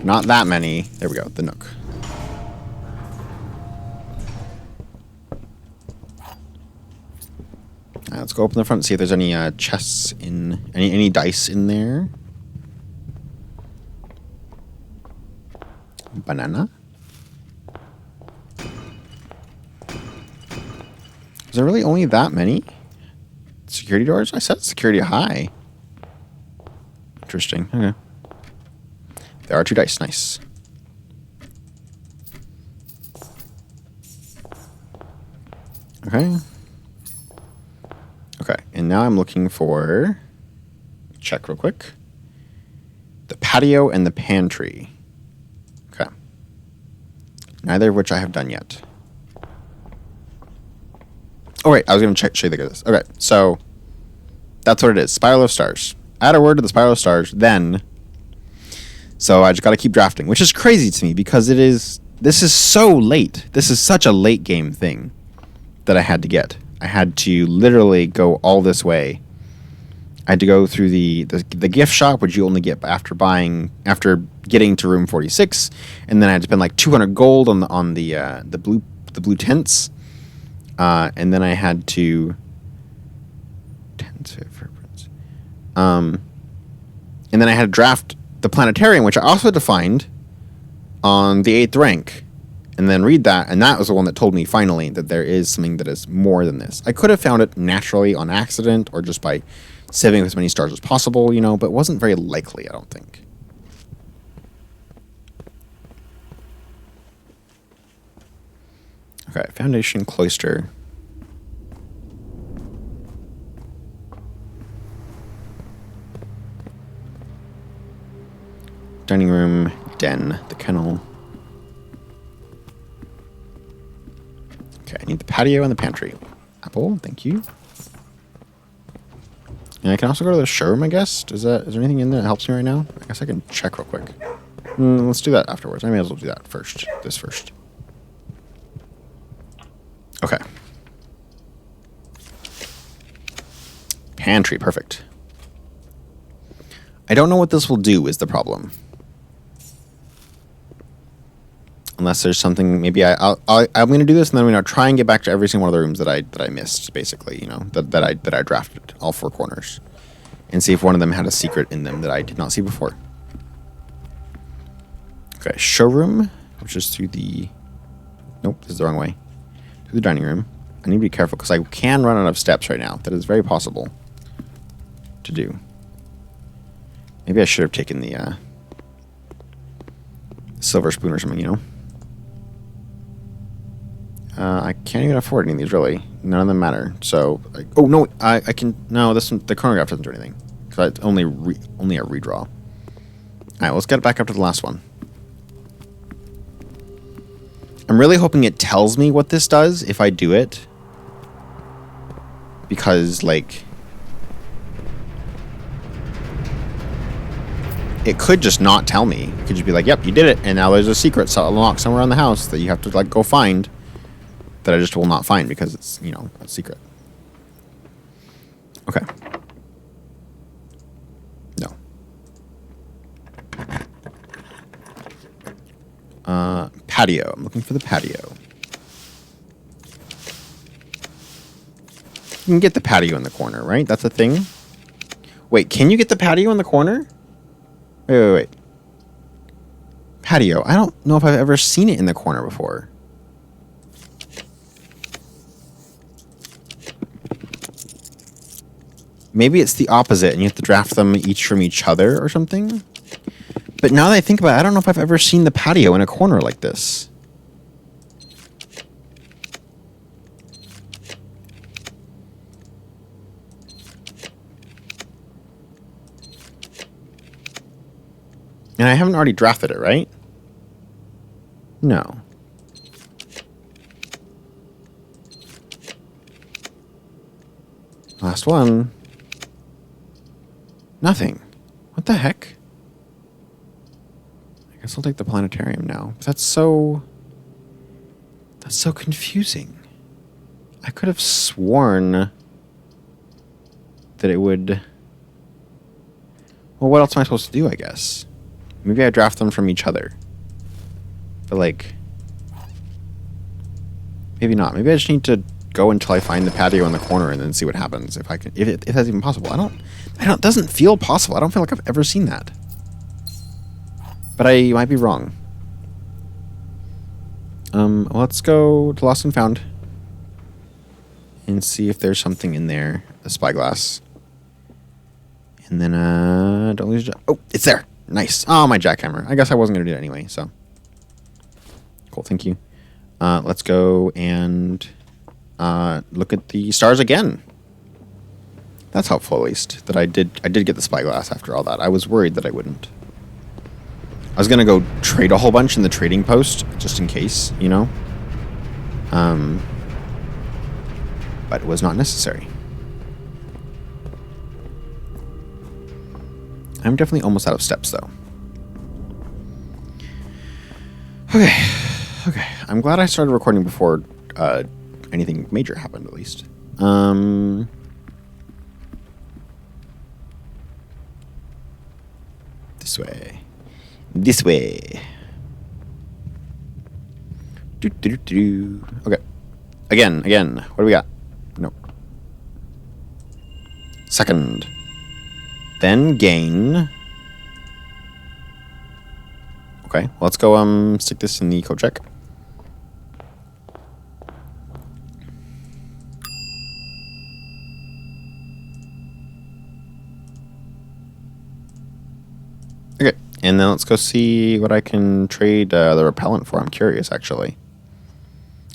Not that many. There we go, the nook. Let's go open the front and see if there's any chests in... Any dice in there. Banana? Is there really only that many security doors? I set security high. Interesting. Okay. There are 2 dice. Nice. Okay. Okay. And now I'm looking for... Check real quick. The patio and the pantry. Okay. Neither of which I have done yet. Oh, wait. I was going to show you this. Okay. So, that's what it is. Spiral of Stars. Add a word to the Spiral of Stars, then... So, I just got to keep drafting, which is crazy to me because it is... This is so late. This is such a late game thing that I had to get. I had to literally go all this way. I had to go through the gift shop, which you only get after getting to room 46, and then I had to spend like 200 gold on the blue tents, and then I had to and then I had to draft the planetarium, which I also defined on the 8th rank, and then read that, and that was the one that told me finally that there is something that is more than this. I could have found it naturally on accident or just by saving as many stars as possible, you know, but it wasn't very likely, I don't think. Okay, Foundation Cloister. Dining room, den, the kennel. Okay, I need the patio and the pantry. Apple, thank you. And I can also go to the showroom, I guess. Is there anything in there that helps me right now? I guess I can check real quick. Let's do that afterwards. I may as well do that first. This first. Okay. Pantry, perfect. I don't know what this will do is the problem. Unless there's something, maybe I'm going to do this, and then I'm going to try and get back to every single one of the rooms that I missed, basically, you know, that I drafted, all 4 corners, and see if one of them had a secret in them that I did not see before. Okay, showroom, which is through the, nope, this is the wrong way, through the dining room. I need to be careful because I can run out of steps right now. That is very possible to do. Maybe I should have taken the silver spoon or something, you know. I can't even afford any of these, really. None of them matter. So, oh no, I can. No, this one, the chronograph doesn't do anything because it's only a redraw. All right, let's get back up to the last one. I'm really hoping it tells me what this does if I do it, because like it could just not tell me. It could just be like, "Yep, you did it," and now there's a secret unlocked somewhere in the house that you have to like go find. That I just will not find because it's, you know, a secret. Okay. No. Patio. I'm looking for the patio. You can get the patio in the corner, right? That's a thing? Wait, can you get the patio in the corner? Wait. Patio. I don't know if I've ever seen it in the corner before. Maybe it's the opposite, and you have to draft them each from each other or something. But now that I think about it, I don't know if I've ever seen the patio in a corner like this. And I haven't already drafted it, right? No. Last one. Nothing. What the heck? I guess I'll take the planetarium now. That's so confusing. I could have sworn that it would... Well, what else am I supposed to do, I guess? Maybe I draft them from each other. But, like... Maybe not. Maybe I just need to go until I find the patio in the corner and then see what happens. If that's even possible. It doesn't feel possible. I don't feel like I've ever seen that. But I might be wrong. Let's go to Lost and Found and see if there's something in there. A spyglass. And then, don't lose... Oh, it's there. Nice. Oh, my jackhammer. I guess I wasn't going to do it anyway, so. Cool, thank you. Let's go and look at the stars again. That's helpful, at least. That I did get the spyglass after all that. I was worried that I wouldn't. I was going to go trade a whole bunch in the trading post, just in case, you know? But it was not necessary. I'm definitely almost out of steps, though. Okay. Okay. I'm glad I started recording before anything major happened, at least. This way. This way. Okay. Again. What do we got? Nope. Second. Then gain. Okay, let's go stick this in the code check. Okay, and then let's go see what I can trade the repellent for. I'm curious, actually.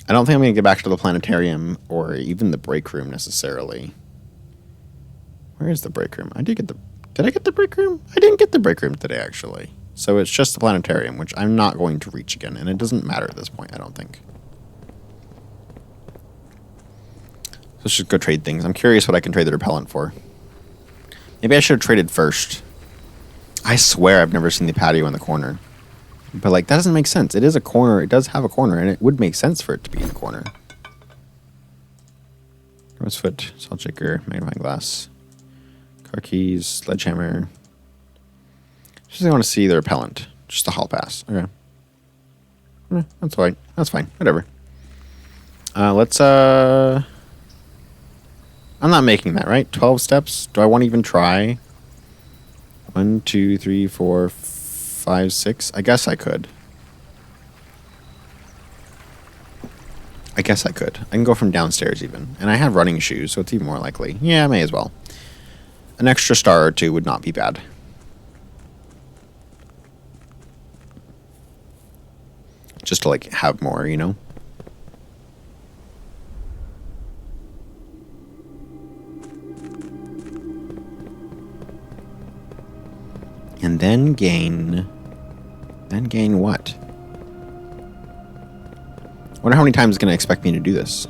I don't think I'm going to get back to the planetarium or even the break room necessarily. Where is the break room? Did I get the break room? I didn't get the break room today, actually. So it's just the planetarium, which I'm not going to reach again, and it doesn't matter at this point, I don't think. Let's just go trade things. I'm curious what I can trade the repellent for. Maybe I should have traded first. I swear I've never seen the patio in the corner. But, like, that doesn't make sense. It is a corner. It does have a corner, and it would make sense for it to be in the corner. Rosefoot, salt shaker, magnifying glass. Car keys, sledgehammer. Just want to see the repellent. Just a hall pass. Okay. That's fine. That's fine. Whatever. Let's I'm not making that, right? 12 steps? Do I want to even try? 1, 2, 3, 4, 5, 6. I guess I could. I can go from downstairs even. And I have running shoes, so it's even more likely. Yeah, I may as well. An extra star or two would not be bad. Just to, like, have more, you know? And then gain... Then gain what? I wonder how many times it's going to expect me to do this.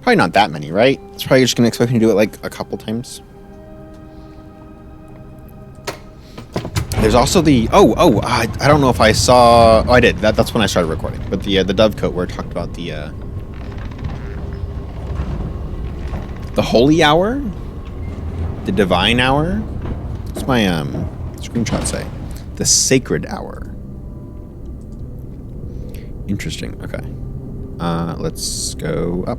Probably not that many, right? It's probably just going to expect me to do it like a couple times. There's also the... I don't know if I saw... Oh, I did. That's when I started recording. But the Dovecote where it talked about the Holy Hour? The Divine Hour? What's my screenshot say? The Sacred Hour. Interesting. Okay. Let's go up.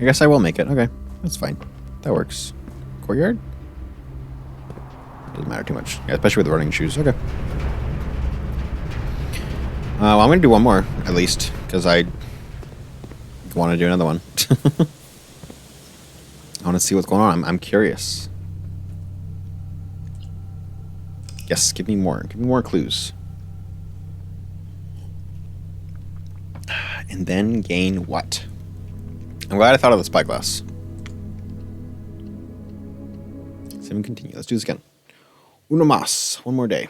I guess I will make it. Okay. That's fine. That works. Courtyard? Doesn't matter too much. Yeah, especially with the running shoes. Okay. Well, I'm going to do one more, at least, because I want to do another one. I want to see what's going on. I'm curious. Yes, give me more. Give me more clues. And then gain what? I'm glad I thought of the spyglass. Save and continue. Let's do this again. Uno más. One more day.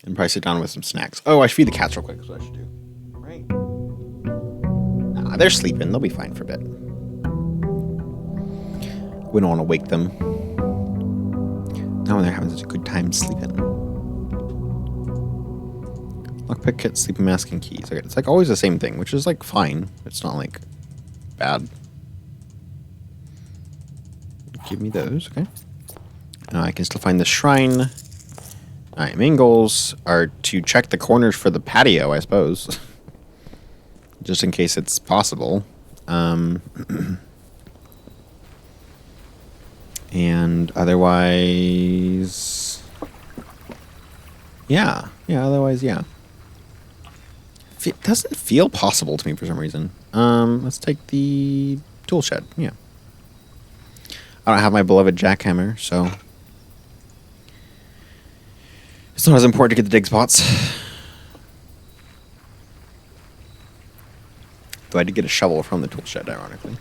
And probably sit down with some snacks. Oh, I should feed the cats real quick. That's what I should do. Right. Nah, they're sleeping. They'll be fine for a bit. We don't want to wake them. Not when they're having such a good time sleeping. Lockpick, kit, sleeping mask, and keys. Okay, it's like always the same thing, which is like fine. It's not like bad. Give me those, okay. I can still find the shrine. Alright, main goals are to check the corners for the patio, I suppose. just in case it's possible. And otherwise, yeah, otherwise, yeah. It doesn't feel possible to me for some reason. Let's take the tool shed. Yeah. I don't have my beloved jackhammer, so it's not as important to get the dig spots. Though I did get a shovel from the tool shed, ironically.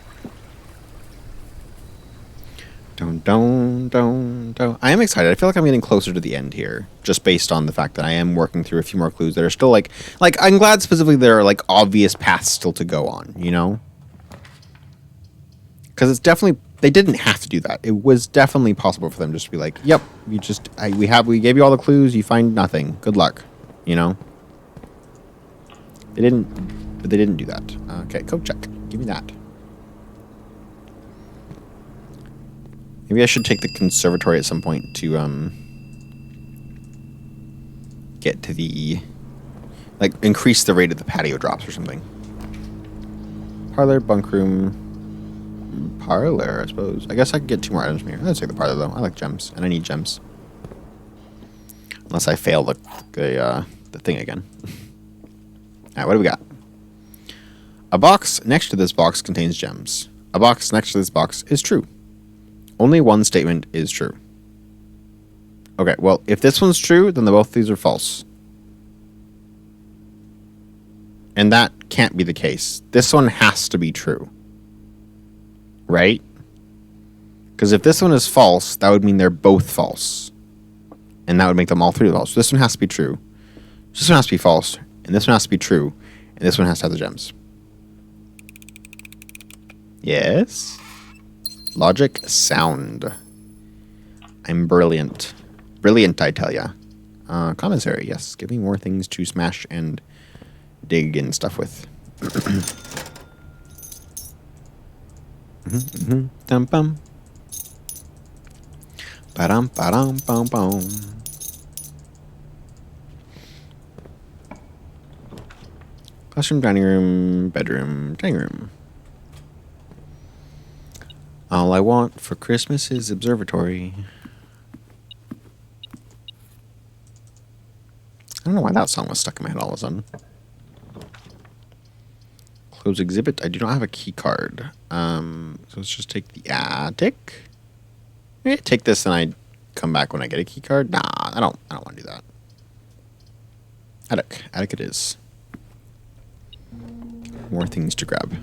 I am excited. I feel like I'm getting closer to the end here, just based on the fact that I am working through a few more clues that are still like I'm glad specifically there are like obvious paths still to go on, you know? Because it's definitely, they didn't have to do that. It was definitely possible for them just to be like, yep, we gave you all the clues, you find nothing. Good luck, you know? They didn't do that. Okay, code check. Give me that. Maybe I should take the conservatory at some point to get to the increase the rate of the patio drops or something. Parlor, bunk room, parlor, I suppose. I guess I could get 2 more items from here. Let's take the parlor though. I like gems, and I need gems. Unless I fail the thing again. Alright, what do we got? A box next to this box contains gems. A box next to this box is true. Only one statement is true. Okay, well, if this one's true, then both these are false. And that can't be the case. This one has to be true. Right? Because if this one is false, that would mean they're both false. And that would make them all 3 false. So this one has to be true. This one has to be false. And this one has to be true. And this one has to have the gems. Yes? Logic sound. I'm brilliant. Brilliant, I tell ya. Commissary, yes. Give me more things to smash and dig and stuff with. Dum bum. Ba-dum, ba-dum, bum, bum. Classroom, dining room, bedroom, dining room. All I want for Christmas is observatory. I don't know why that song was stuck in my head all of a sudden. Close exhibit. I do not have a key card. So let's just take the attic. Maybe I take this and I come back when I get a key card. Nah, I don't want to do that. Attic it is. More things to grab.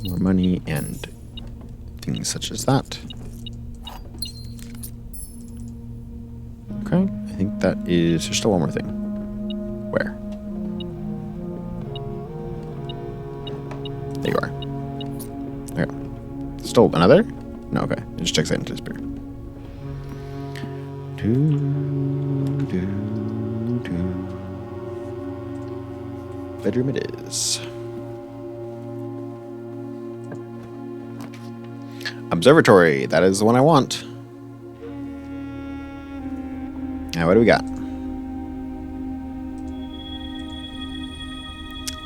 More money and things such as that. Okay, I think that is... There's still one more thing. Where? There you are. There. Still another? No, okay. It just checks that into the spirit. Bedroom it is. Observatory. That is the one I want. Now, what do we got?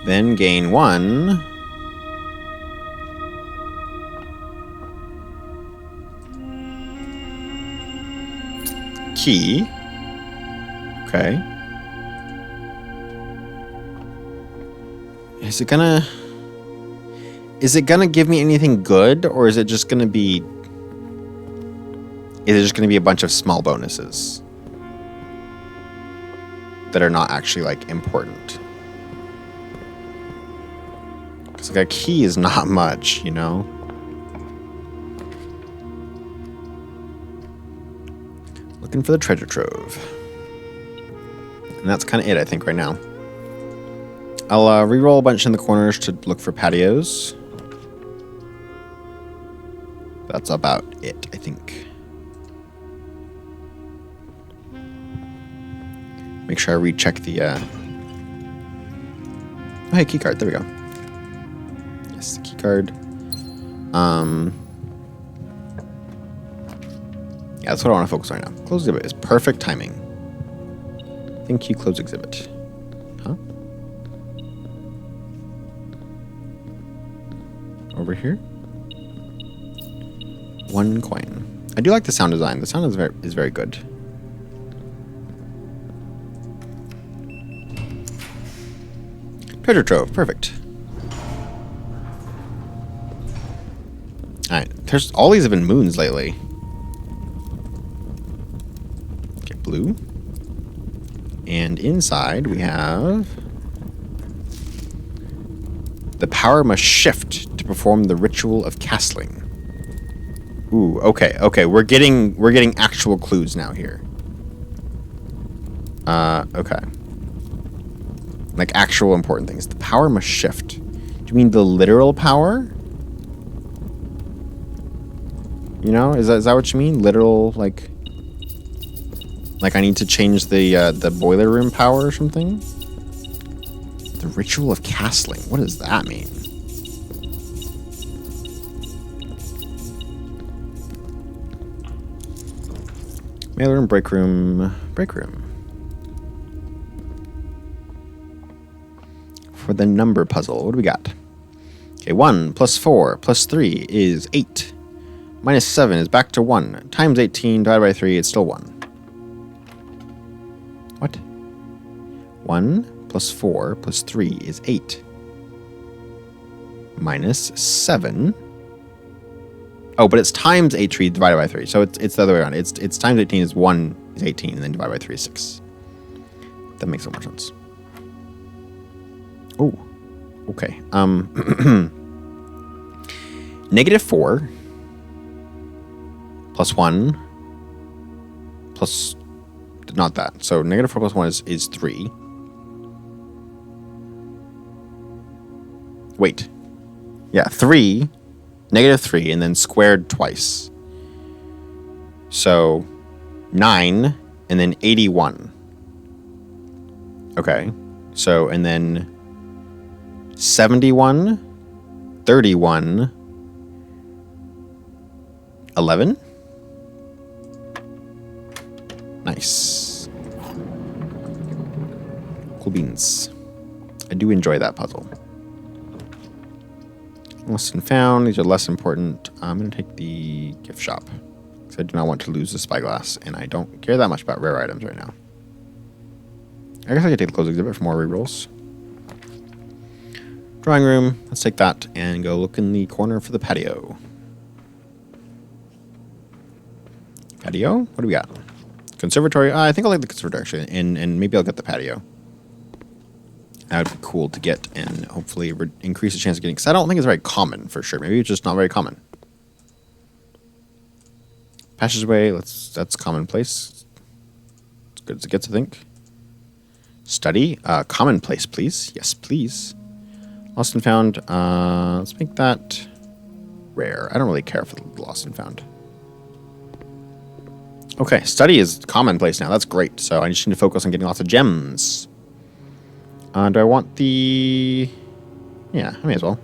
Then gain 1. Key. Okay. Is it gonna give me anything good, or is it just gonna be... Is it just gonna be a bunch of small bonuses that are not actually, like, important? Because, like, a key is not much, you know? Looking for the treasure trove. And that's kind of it, I think, right now. I'll re-roll a bunch in the corners to look for patios. That's about it, I think. Make sure I recheck the... Oh, hey, keycard. There we go. Yes, the keycard. Yeah, that's what I want to focus on right now. Close exhibit is perfect timing. Thank you, close exhibit. Huh? Over here? 1 coin. I do like the sound design. The sound is very good. Treasure trove, perfect. Alright, there's all these have been moons lately. Okay, blue. And inside we have the power must shift to perform the ritual of castling. Ooh, okay, we're getting actual clues now here. Okay. Like actual important things. The power must shift. Do you mean the literal power? You know, is that what you mean? Literal, like I need to change the boiler room power or something? The ritual of castling. What does that mean? Mail room, break room, break room. For the number puzzle, what do we got? Okay, 1 plus 4 plus 3 is 8. Minus 7 is back to 1. Times 18 divided by 3, it's still 1. What? 1 plus 4 plus 3 is 8. Minus 7. Oh, but it's times 8 divided by 3. So it's the other way around. It's times 18 is 1 is 18, and then divided by 3 is 6. That makes so much sense. Oh, okay. Negative 4 plus 1 plus... Not that. So negative 4 plus 1 is 3. Wait. Yeah, 3... Negative 3, and then squared twice. So, 9, and then 81. Okay. So, and then 71, 31, 11. Nice. Cool beans. I do enjoy that puzzle. Lost and found. These are less important. I'm going to take the gift shop because I do not want to lose the spyglass, and I don't care that much about rare items right now. I guess I could take the closed exhibit for more rerolls. Drawing room. Let's take that and go look in the corner for the patio. Patio? What do we got? Conservatory. I think I'll like the conservatory actually, and maybe I'll get the patio. That would be cool to get and hopefully increase the chance of getting... Because I don't think it's very common, for sure. Maybe it's just not very common. Passageway, that's commonplace. It's good as it gets, I think. Study, commonplace, please. Yes, please. Lost and found, let's make that rare. I don't really care for the lost and found. Okay, study is commonplace now. That's great. So I just need to focus on getting lots of gems. Do I want the... Yeah, I may as well.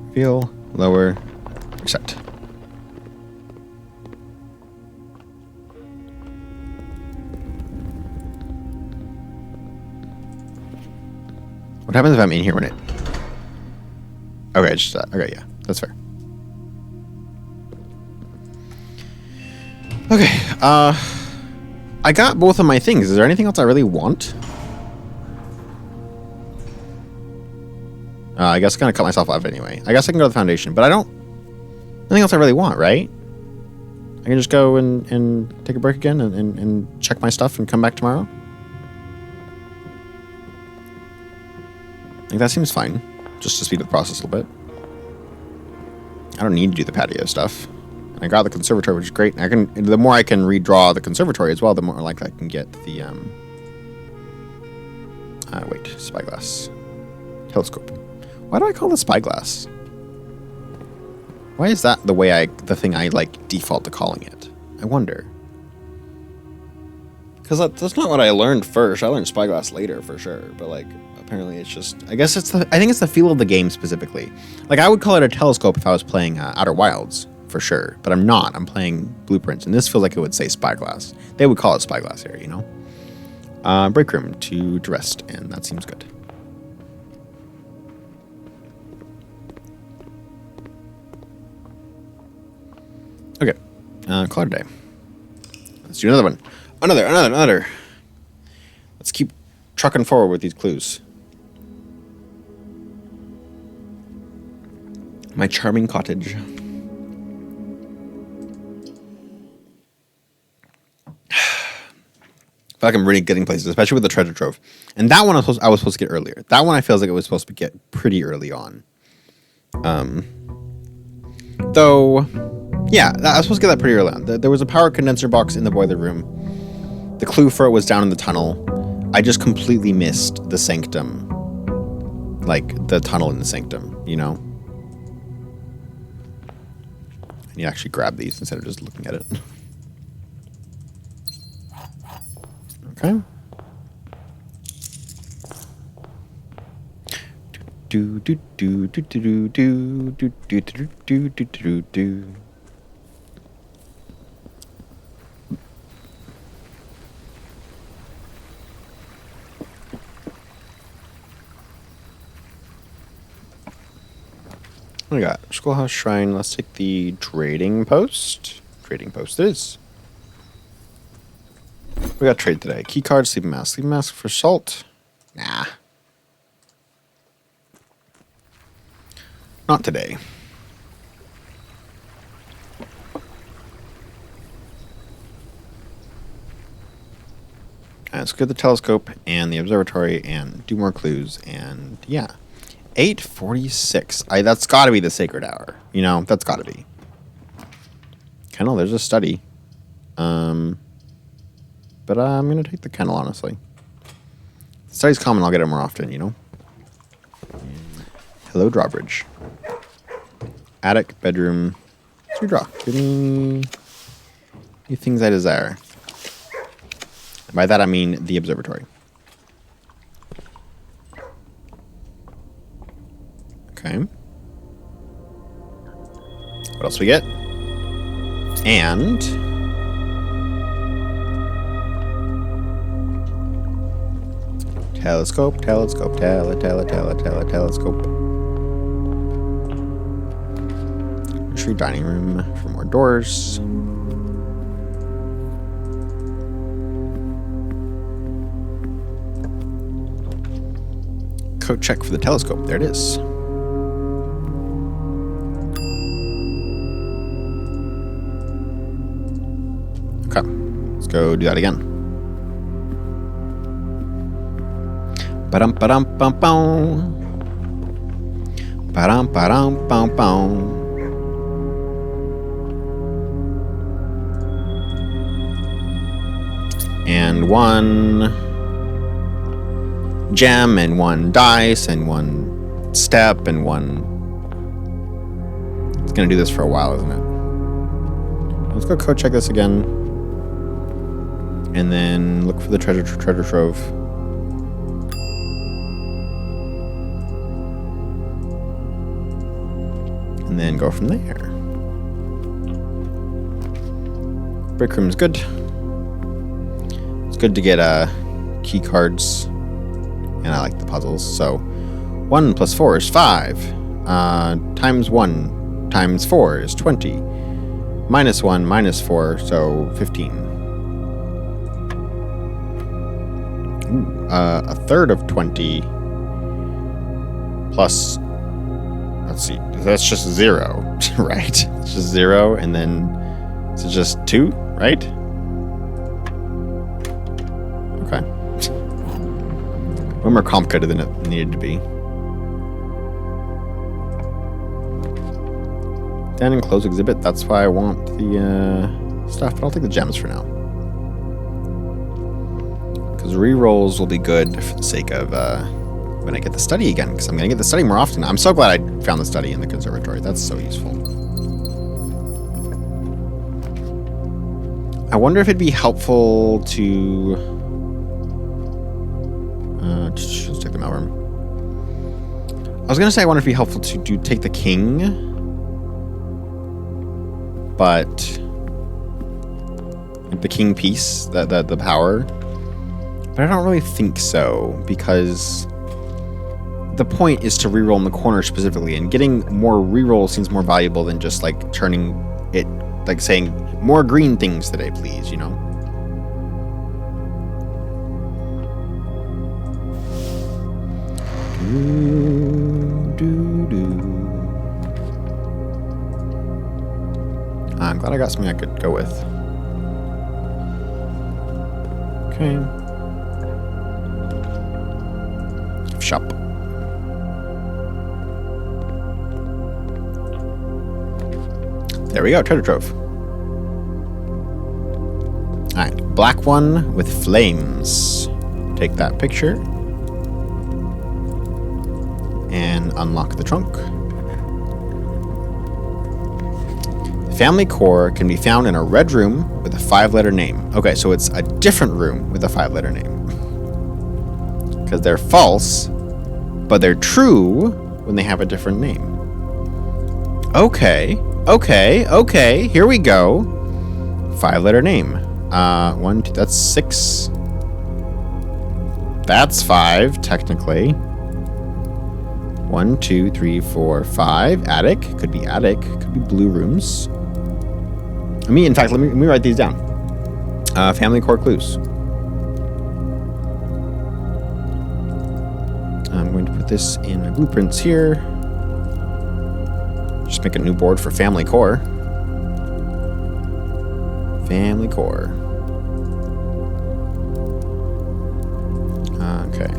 Reveal, lower, reset. What happens if I'm in here when it... Okay, just that. Okay, yeah, that's fair. Okay, I got both of my things. Is there anything else I really want? I guess I'm gonna cut myself off anyway. I guess I can go to the foundation, but I don't... Nothing else I really want, right? I can just go and take a break again and check my stuff and come back tomorrow? I think that seems fine. Just to speed up the process a little bit. I don't need to do the patio stuff. And I got the conservatory, which is great. And I can, the more I can redraw the conservatory as well, the more likely I can get the wait, spyglass. Telescope. Why do I call it spyglass? Why is that the thing I like default to calling it? I wonder. Because that's not what I learned first. I learned spyglass later for sure. But like apparently it's just, I guess I think it's the feel of the game specifically. Like, I would call it a telescope if I was playing Outer Wilds, for sure. But I'm not. I'm playing Blueprints, and this feels like it would say Spyglass. They would call it Spyglass here, you know? Break room to rest, and that seems good. Okay. Call it a day. Let's do another one. Another. Let's keep trucking forward with these clues. My charming cottage. I feel like I'm really getting places, especially with the treasure trove. And that one I was supposed to get earlier. That one I feel like it was supposed to get pretty early on. Though, yeah, I was supposed to get that pretty early on. There was a power condenser box in the boiler room. The clue for it was down in the tunnel. I just completely missed the sanctum. Like, the tunnel in the sanctum, you know? And you actually grab these instead of just looking at it. Okay. Do do do do do do do do do do do do do. What do we got? Schoolhouse Shrine. Let's take the trading post. Trading post it is. We got trade today. Key card, sleeping mask. Sleeping mask for salt. Nah. Not today. Let's get the telescope and the observatory and do more clues. And yeah. 8:46. That's got to be the sacred hour. You know, that's got to be. Kennel, there's a study. But I'm going to take the kennel, honestly. The study's common, I'll get it more often, you know? Hello, drawbridge. Attic, bedroom. What's your draw? Give me things I desire. By that, I mean the observatory. Okay. What else we get? And telescope. Telescope. Nursery, dining room for more doors. Code check for the telescope. There it is. Okay, let's go do that again. Ba-dum ba-dum bum bum. Ba-dum ba-dum bum bum. And one gem and one dice and one step and one. It's gonna do this for a while, isn't it? Let's go code check this again. And then look for the treasure trove. And then go from there. Break room is good. It's good to get key cards. And I like the puzzles. So 1 + 4 is 5. Times 1 times 4 is 20. -1 -4, so 15. Ooh, a third of 20 plus, let's see, that's just 0, right? It's just 0, and then it's just 2, right? Okay. A little more complicated than it needed to be. Down and close exhibit, that's why I want the stuff, but I'll take the gems for now. Because re-rolls will be good for the sake of when I get the study again, because I'm going to get the study more often. I'm so glad I found the study in the conservatory. That's so useful. I wonder if it'd be helpable to... let's take the the mailroom. I was gonna say I wanted to be helpful to take the king, but the king piece, the power. But I don't really think so, because the point is to reroll in the corner specifically, and getting more reroll seems more valuable than just like turning it, like saying more green things today, please, you know? I'm glad I got something I could go with. Okay. Shop. There we go, treasure trove. Alright, black one with flames. Take that picture. And unlock the trunk. The family core can be found in a red room with a 5-letter name. Okay, so it's a different room with a 5-letter name. Because they're false, but they're true when they have a different name. Okay, here we go. 5-letter name. 1, 2, that's 6. That's 5, technically. 1, 2, 3, 4, 5. Attic. Could be attic. Could be blue rooms. In fact, let me write these down. Family core clues. I'm going to put this in my blueprints here. Just make a new board for family core. Family core. Okay.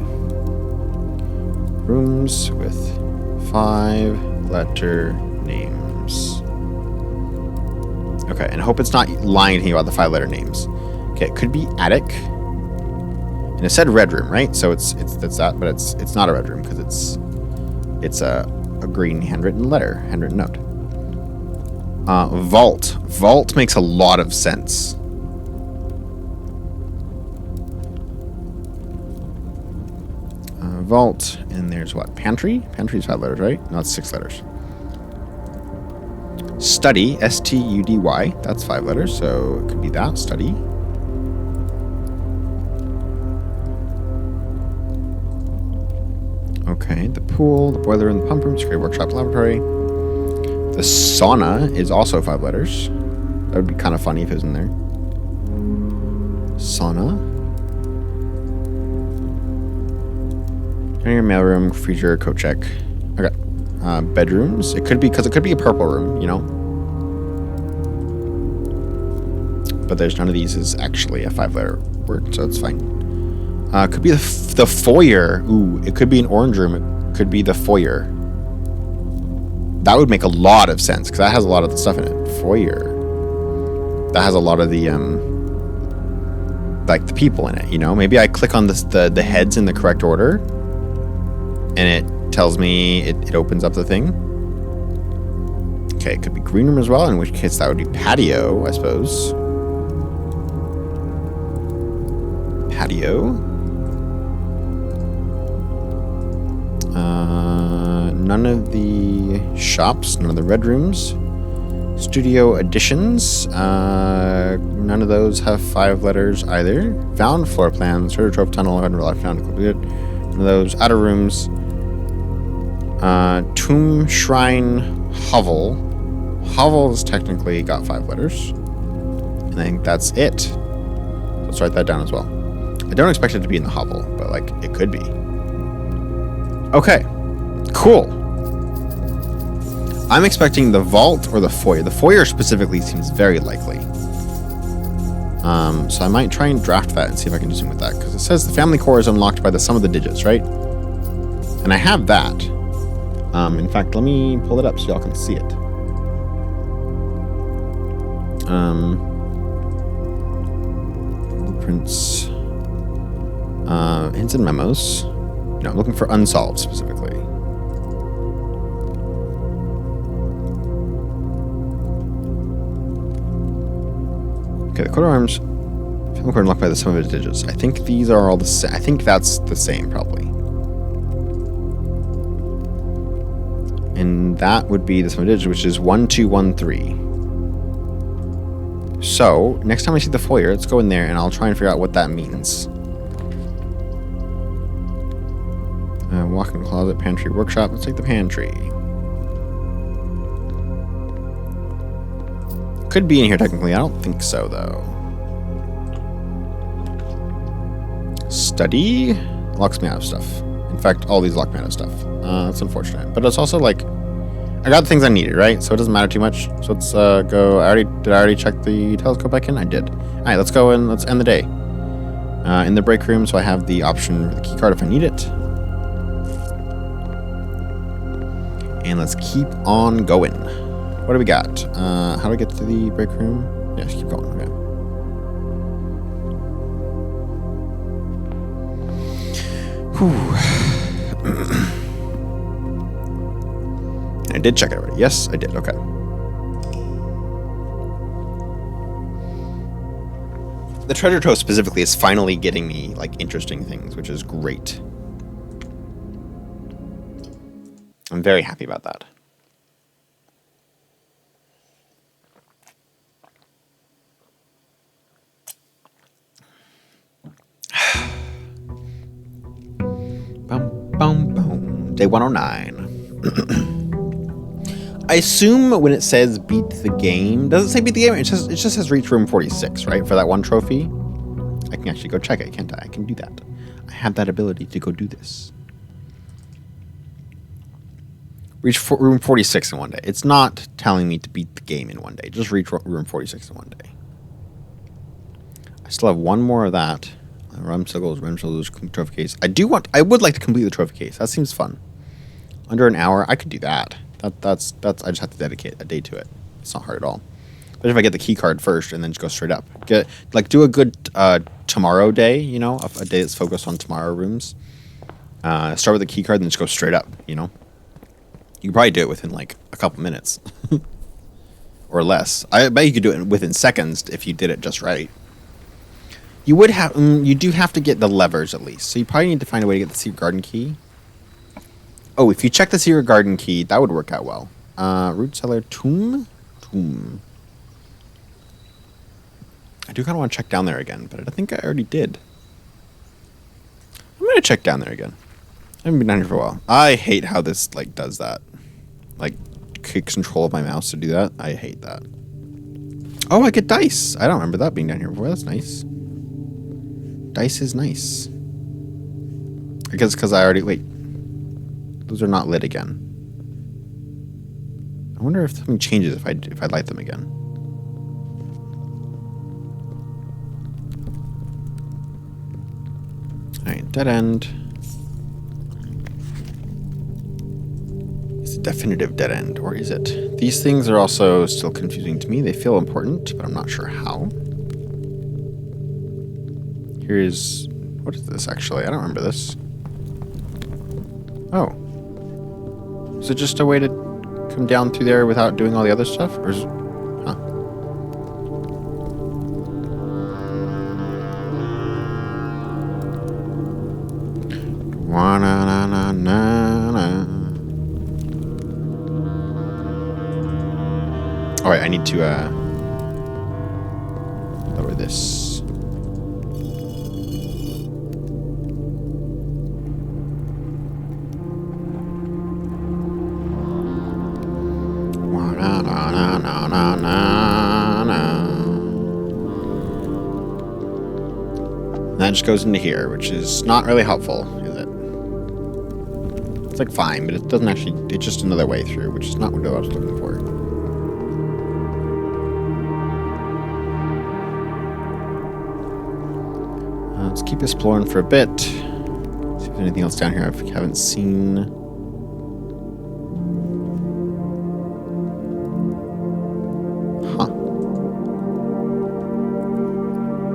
Rooms with 5-letter names. Okay, and I hope it's not lying to you about the 5-letter names. Okay, it could be attic. And it said red room, right? So it's that, but it's not a red room because it's a green handwritten note. Vault. Vault makes a lot of sense. Vault, and there's what? Pantry? Pantry's 5 letters, right? No, it's 6 letters. Study, S-T-U-D-Y, that's 5 letters, so it could be that, study. Okay, the pool, the boiler room, the pump room, security workshop, laboratory. The sauna is also 5 letters. That would be kind of funny if it was in there. Sauna. Your mailroom, freezer, coat check. Okay. Bedrooms. It could be, because it could be a purple room, you know? But there's none of these is actually a 5-letter word, so it's fine. Could be the foyer. Ooh, it could be an orange room. It could be the foyer. That would make a lot of sense, because that has a lot of the stuff in it. Foyer. That has a lot of the, like, the people in it, you know? Maybe I click on the heads in the correct order, and it tells me, it opens up the thing. Okay, it could be green room as well, in which case that would be patio, I suppose. Patio. None of the shops, none of the red rooms. Studio additions. None of those have 5 letters either. Found floor plans, treasure trove tunnel, unrealized found completed. None of those. Outer rooms. Tomb, shrine, hovel. Hovel's technically got 5 letters. And I think that's it. Let's write that down as well. I don't expect it to be in the hovel, but like it could be. Okay, cool. I'm expecting the vault or the foyer. The foyer specifically seems very likely. So I might try and draft that and see if I can do something with that, because it says the family core is unlocked by the sum of the digits, right? And I have that. In fact, let me pull it up so y'all can see it. Blueprints. Hints and memos. No, I'm looking for unsolved specifically. Okay, the coat of arms. Family core unlocked by the sum of its digits. I think these are all the same. I think that's the same, probably. And that would be this one digit, which is 1213. So, next time I see the foyer, let's go in there and I'll try and figure out what that means. Walk-in closet, pantry, workshop. Let's take the pantry. Could be in here technically. I don't think so, though. Study locks me out of stuff. In fact, all these lock me out of stuff. That's unfortunate. But it's also like, I got the things I needed, right? So it doesn't matter too much. So let's go. Did I already check the telescope back in? I did. All right, let's go and let's end the day. In the break room, so I have the option for the key card if I need it. And let's keep on going. What do we got? How do we get to the break room? Yes, keep going. Okay. Whew. I did check it already. Yes, I did. Okay. The treasure trove specifically is finally getting me like interesting things, which is great. I'm very happy about that. Bum, bum, bum. Day 109. I assume when it says beat the game, does it say beat the game? It just says reach room 46, right? For that one trophy. I can actually go check it, can't I? I can do that. I have that ability to go do this. Reach room 46 in one day. It's not telling me to beat the game in one day. Just reach room 46 in one day. I still have one more of that. Rumskull's trophy case. I would like to complete the trophy case. That seems fun. Under an hour, I could do that. That's. I just have to dedicate a day to it. It's not hard at all. But if I get the key card first and then just go straight up, do a good tomorrow day. You know, a day that's focused on tomorrow rooms. Start with the key card and then just go straight up. You know. You could probably do it within like a couple minutes or less. I bet you could do it within seconds if you did it just right. You would have, you do have to get the levers at least. So you probably need to find a way to get the secret garden key. Oh, if you check the secret garden key, that would work out well. Root cellar tomb. I do kind of want to check down there again, but I think I already did. I'm gonna check down there again. I haven't been down here for a while. I hate how this like does that. Like takes control of my mouse to do that. I hate that. Oh, I get dice. I don't remember that being down here before. That's nice. Dice is nice. I guess because I already wait. Those are not lit again. I wonder if something changes if I light them again. All right, dead end. Definitive dead end, or is it? These things are also still confusing to me. They feel important, but I'm not sure how. Here's... what is this, actually? I don't remember this. Oh. Is it just a way to come down through there without doing all the other stuff? Or is it... huh. Wa-na-na-na-na-na. All right, I need to lower this. That just goes into here, which is not really helpful, is it? It's like fine, but it doesn't actually. It's just another way through, which is not what I was looking for. Let's keep exploring for a bit. See if there's anything else down here I haven't seen. Huh.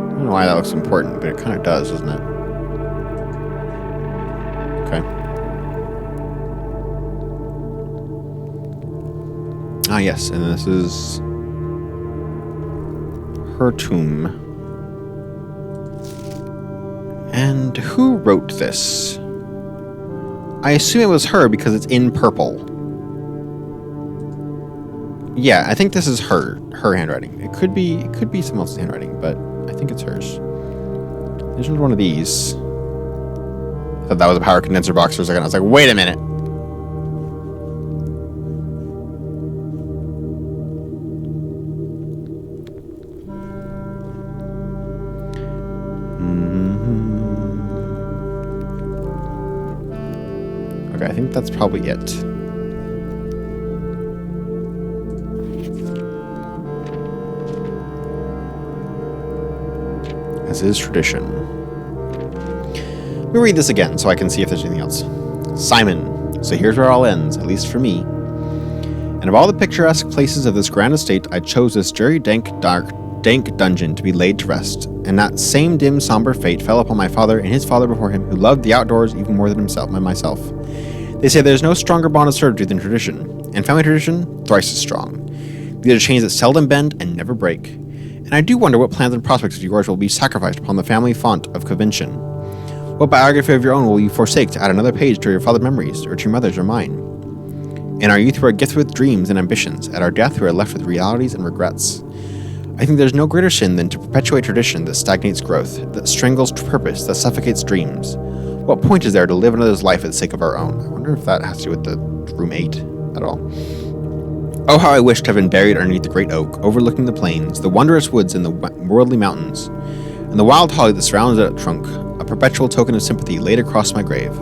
I don't know why that looks important, but it kind of does, doesn't it? Okay. Ah, yes, and this is her tomb. And who wrote this? I assume it was her because it's in purple. Yeah, I think this is her handwriting. It could be someone else's handwriting, but I think it's hers. There's one of these. I thought that was a power condenser box for a second. I was like, wait a minute. Okay, I think that's probably it. As is tradition. Let me read this again so I can see if there's anything else. Simon. So here's where it all ends, at least for me. And of all the picturesque places of this grand estate, I chose this dreary, dank dungeon to be laid to rest. And that same dim, somber fate fell upon my father and his father before him, who loved the outdoors even more than myself. They say there's no stronger bond of servitude than tradition, and family tradition, thrice as strong. These are chains that seldom bend and never break. And I do wonder what plans and prospects of yours will be sacrificed upon the family font of convention. What biography of your own will you forsake to add another page to your father's memories, or to your mother's or mine? In our youth we are gifted with dreams and ambitions. At our death we are left with realities and regrets. I think there's no greater sin than to perpetuate tradition that stagnates growth, that strangles purpose, that suffocates dreams. What point is there to live another's life for the sake of our own? I wonder if that has to do with the room 8 at all. Oh, how I wish to have been buried underneath the great oak, overlooking the plains, the wondrous woods and the worldly mountains, and the wild holly that surrounds that trunk, a perpetual token of sympathy laid across my grave.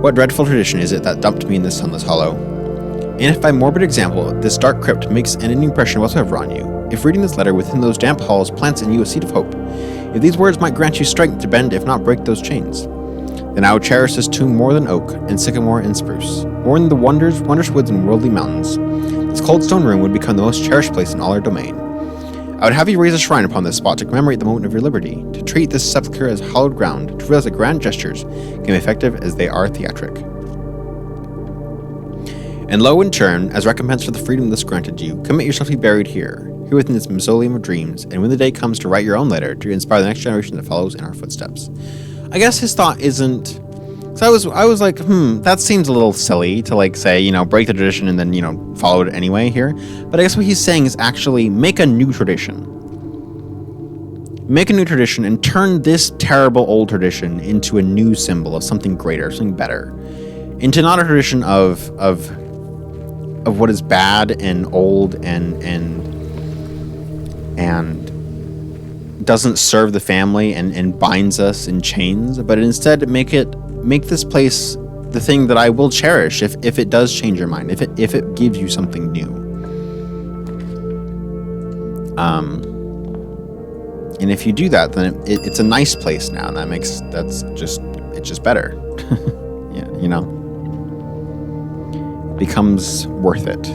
What dreadful tradition is it that dumped me in this sunless hollow? And if by morbid example this dark crypt makes any impression whatsoever on you, if reading this letter within those damp halls plants in you a seed of hope, if these words might grant you strength to bend if not break those chains, then I would cherish this tomb more than oak and sycamore and spruce, more than the wondrous woods and worldly mountains. This cold stone room would become the most cherished place in all our domain. I would have you raise a shrine upon this spot to commemorate the moment of your liberty, to treat this sepulchre as hallowed ground, to realize that grand gestures can be effective as they are theatric. And lo, in turn, as recompense for the freedom thus granted you, commit yourself to be buried here within this mausoleum of dreams, and when the day comes to write your own letter, to inspire the next generation that follows in our footsteps. I guess his thought isn't... So I was like, that seems a little silly to like say, break the tradition and then, follow it anyway here. But I guess what he's saying is actually make a new tradition. Make a new tradition and turn this terrible old tradition into a new symbol of something greater, something better. Into not a tradition of what is bad and old and doesn't serve the family and binds us in chains, but instead make this place the thing that I will cherish if it does change your mind, if it gives you something new. And if you do that, then it's a nice place now, and it's just better. Yeah, it becomes worth it.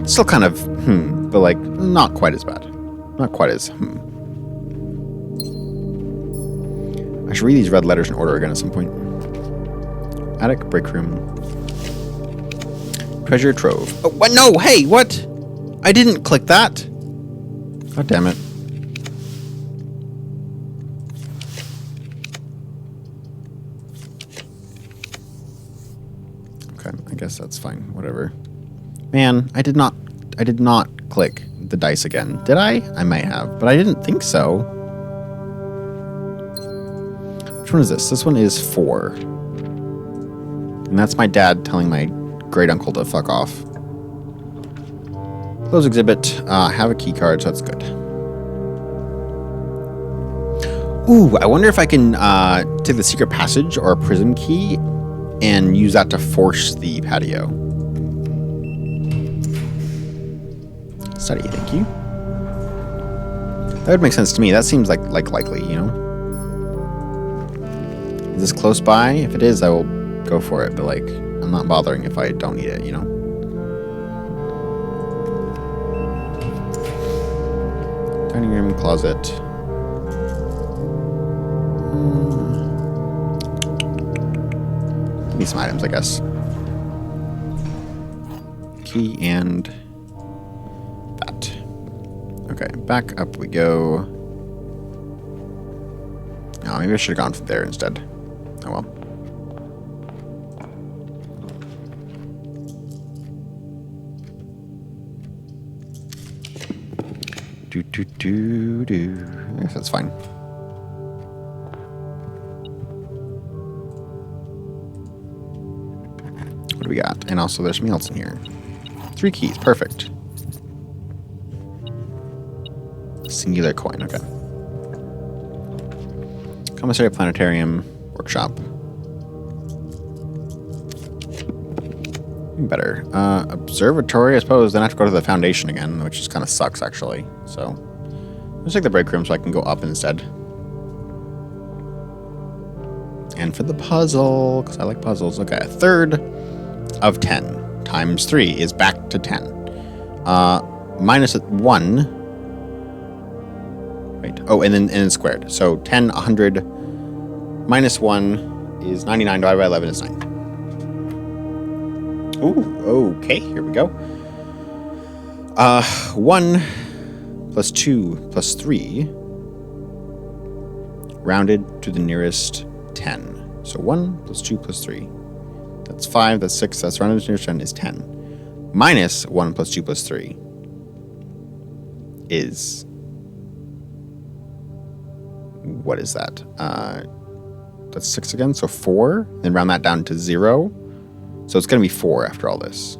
Still kind of but like not quite as bad. Not quite as I should read these red letters in order again at some point. Attic, break room. Treasure trove. Oh, what? No, hey, what? I didn't click that. God damn it. Okay, I guess that's fine. Whatever. Man, I did not click the dice again. Did I? I might have, but I didn't think so. Which one is this? This one is 4. And that's my dad telling my great uncle to fuck off. Close exhibit. I have a key card, so that's good. Ooh, I wonder if I can take the secret passage or a prism key and use that to force the patio. Study, thank you. That would make sense to me. That seems like likely, Is this close by? If it is, I will go for it, but I'm not bothering if I don't need it, Dining room, closet. Need some items, I guess. Key and that. Okay, back up we go. Oh, maybe I should have gone from there instead. Oh well. I guess that's fine. What do we got? And also there's something else in here. 3 keys, perfect. Singular coin, okay. Commissary, planetarium, workshop. Better. Observatory, I suppose. Then I have to go to the foundation again, which just kind of sucks, actually. So, let's take the break room so I can go up instead. And for the puzzle, because I like puzzles. Okay, 1/3 of 10 times 3 is back to 10. Minus 1. Wait. Oh, and then squared. So 10, 100, minus 1 is 99 divided by 11 is 9. Ooh, okay, here we go. 1 plus 2 plus 3 rounded to the nearest 10. So 1 plus 2 plus 3. That's 5, that's 6, that's rounded to the nearest 10 is 10. Minus 1 plus 2 plus 3 is... What is that? That's 6 again, so 4. Then round that down to 0. So it's going to be 4 after all this.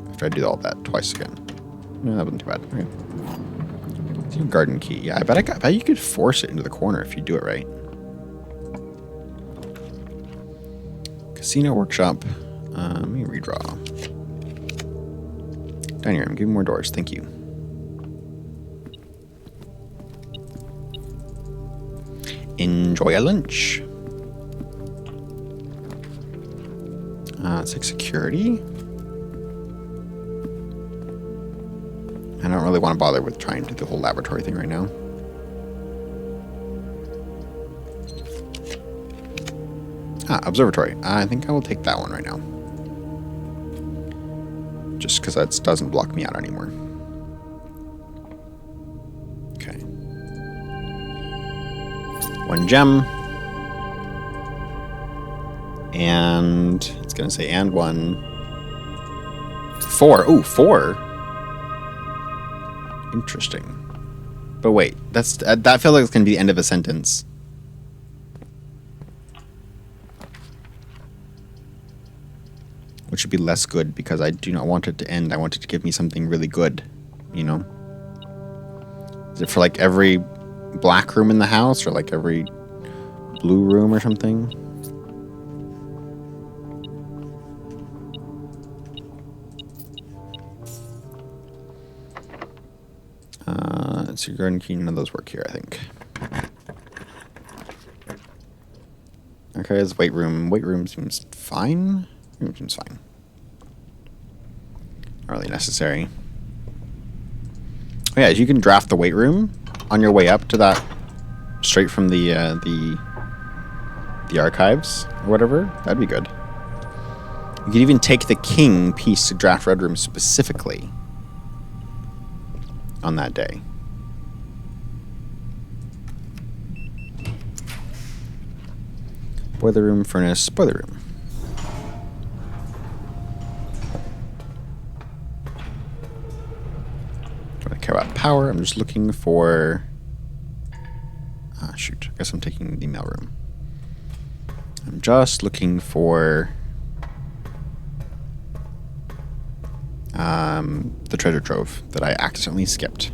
After I do all that twice again. Yeah, that wasn't too bad. Okay. Garden key. Yeah, I bet you could force it into the corner if you do it right. Casino workshop. Let me redraw. Dining room. Give me more doors. Thank you. Enjoy a lunch. It's like security. I don't really want to bother with trying to do the whole laboratory thing right now. Observatory. I think I will take that one right now. Just because that doesn't block me out anymore. Okay. 1 gem. And it's going to say and 1. 4. Ooh, 4. Interesting. But wait, that feels like it's going to be the end of a sentence. Which would be less good because I do not want it to end. I want it to give me something really good, you know? Is it for like every black room in the house or like every blue room or something? It's your garden key. None of those work here, I think. Okay, it's weight room. Weight room seems fine. Room seems fine. Not really necessary. Oh yeah, you can draft the weight room on your way up to that, straight from the archives or whatever. That'd be good. You could even take the king piece to draft red room specifically on that day. Boiler room, furnace, boiler room. Don't care about power. I'm just looking for... shoot. I guess I'm taking the mail room. I'm just looking for... the treasure trove that I accidentally skipped.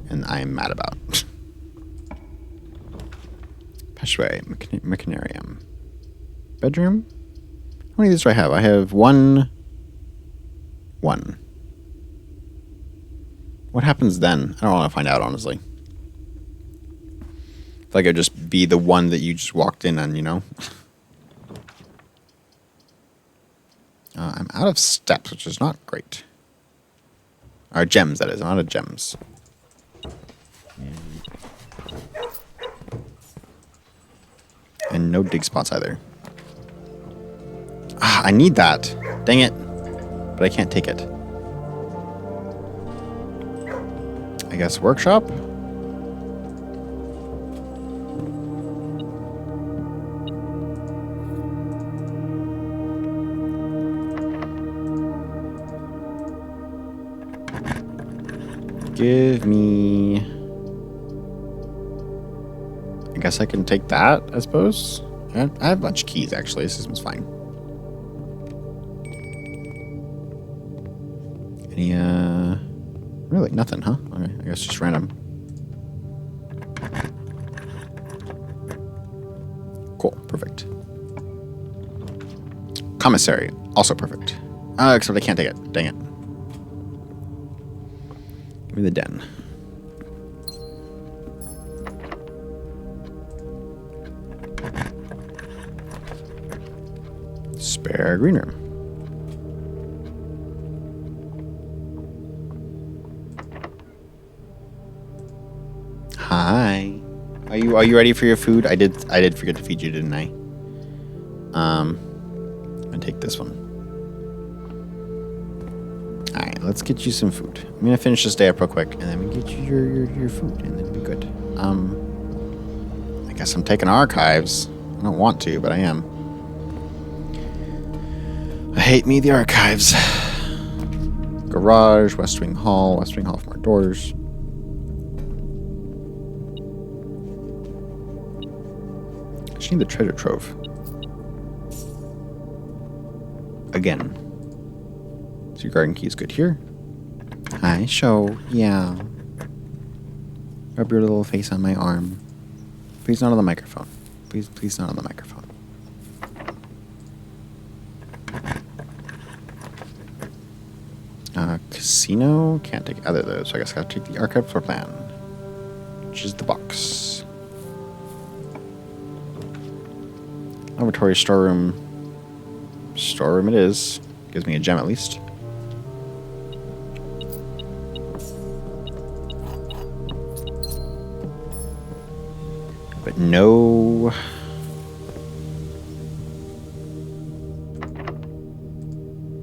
And I am mad about. Passageway, Mechanarium. Bedroom? How many of these do I have? I have 1. What happens then? I don't want to find out, honestly. I feel like it'd just be the one that you just walked in on, you know? I'm out of steps, which is not great. Or gems, that is. I'm out of gems. And no dig spots either. I need that. Dang it. But I can't take it. I guess workshop? Give me... I guess I can take that, I suppose. I have a bunch of keys, actually. This system's fine. Any, really? Nothing, huh? Okay, I guess just random. Cool, perfect. Commissary, also perfect. Except I can't take it. Dang it. Give me the den. Spare green room. Hi. Are you ready for your food? I did forget to feed you, didn't I? I'm gonna take this one. Alright, let's get you some food. I'm gonna finish this day up real quick and then we get you your food and then it'll be good. I guess I'm taking archives. I don't want to, but I am. I hate me the archives. Garage, West Wing Hall for more doors. I just need the treasure trove. Again. So your garden key is good here. Hi, show. Yeah. Rub your little face on my arm. Please not on the microphone. Please not on the microphone. Casino? Can't take either of those, so I guess I gotta take the archive floor plan. Which is the box. Laboratory storeroom. Storeroom it is. Gives me a gem at least. But no...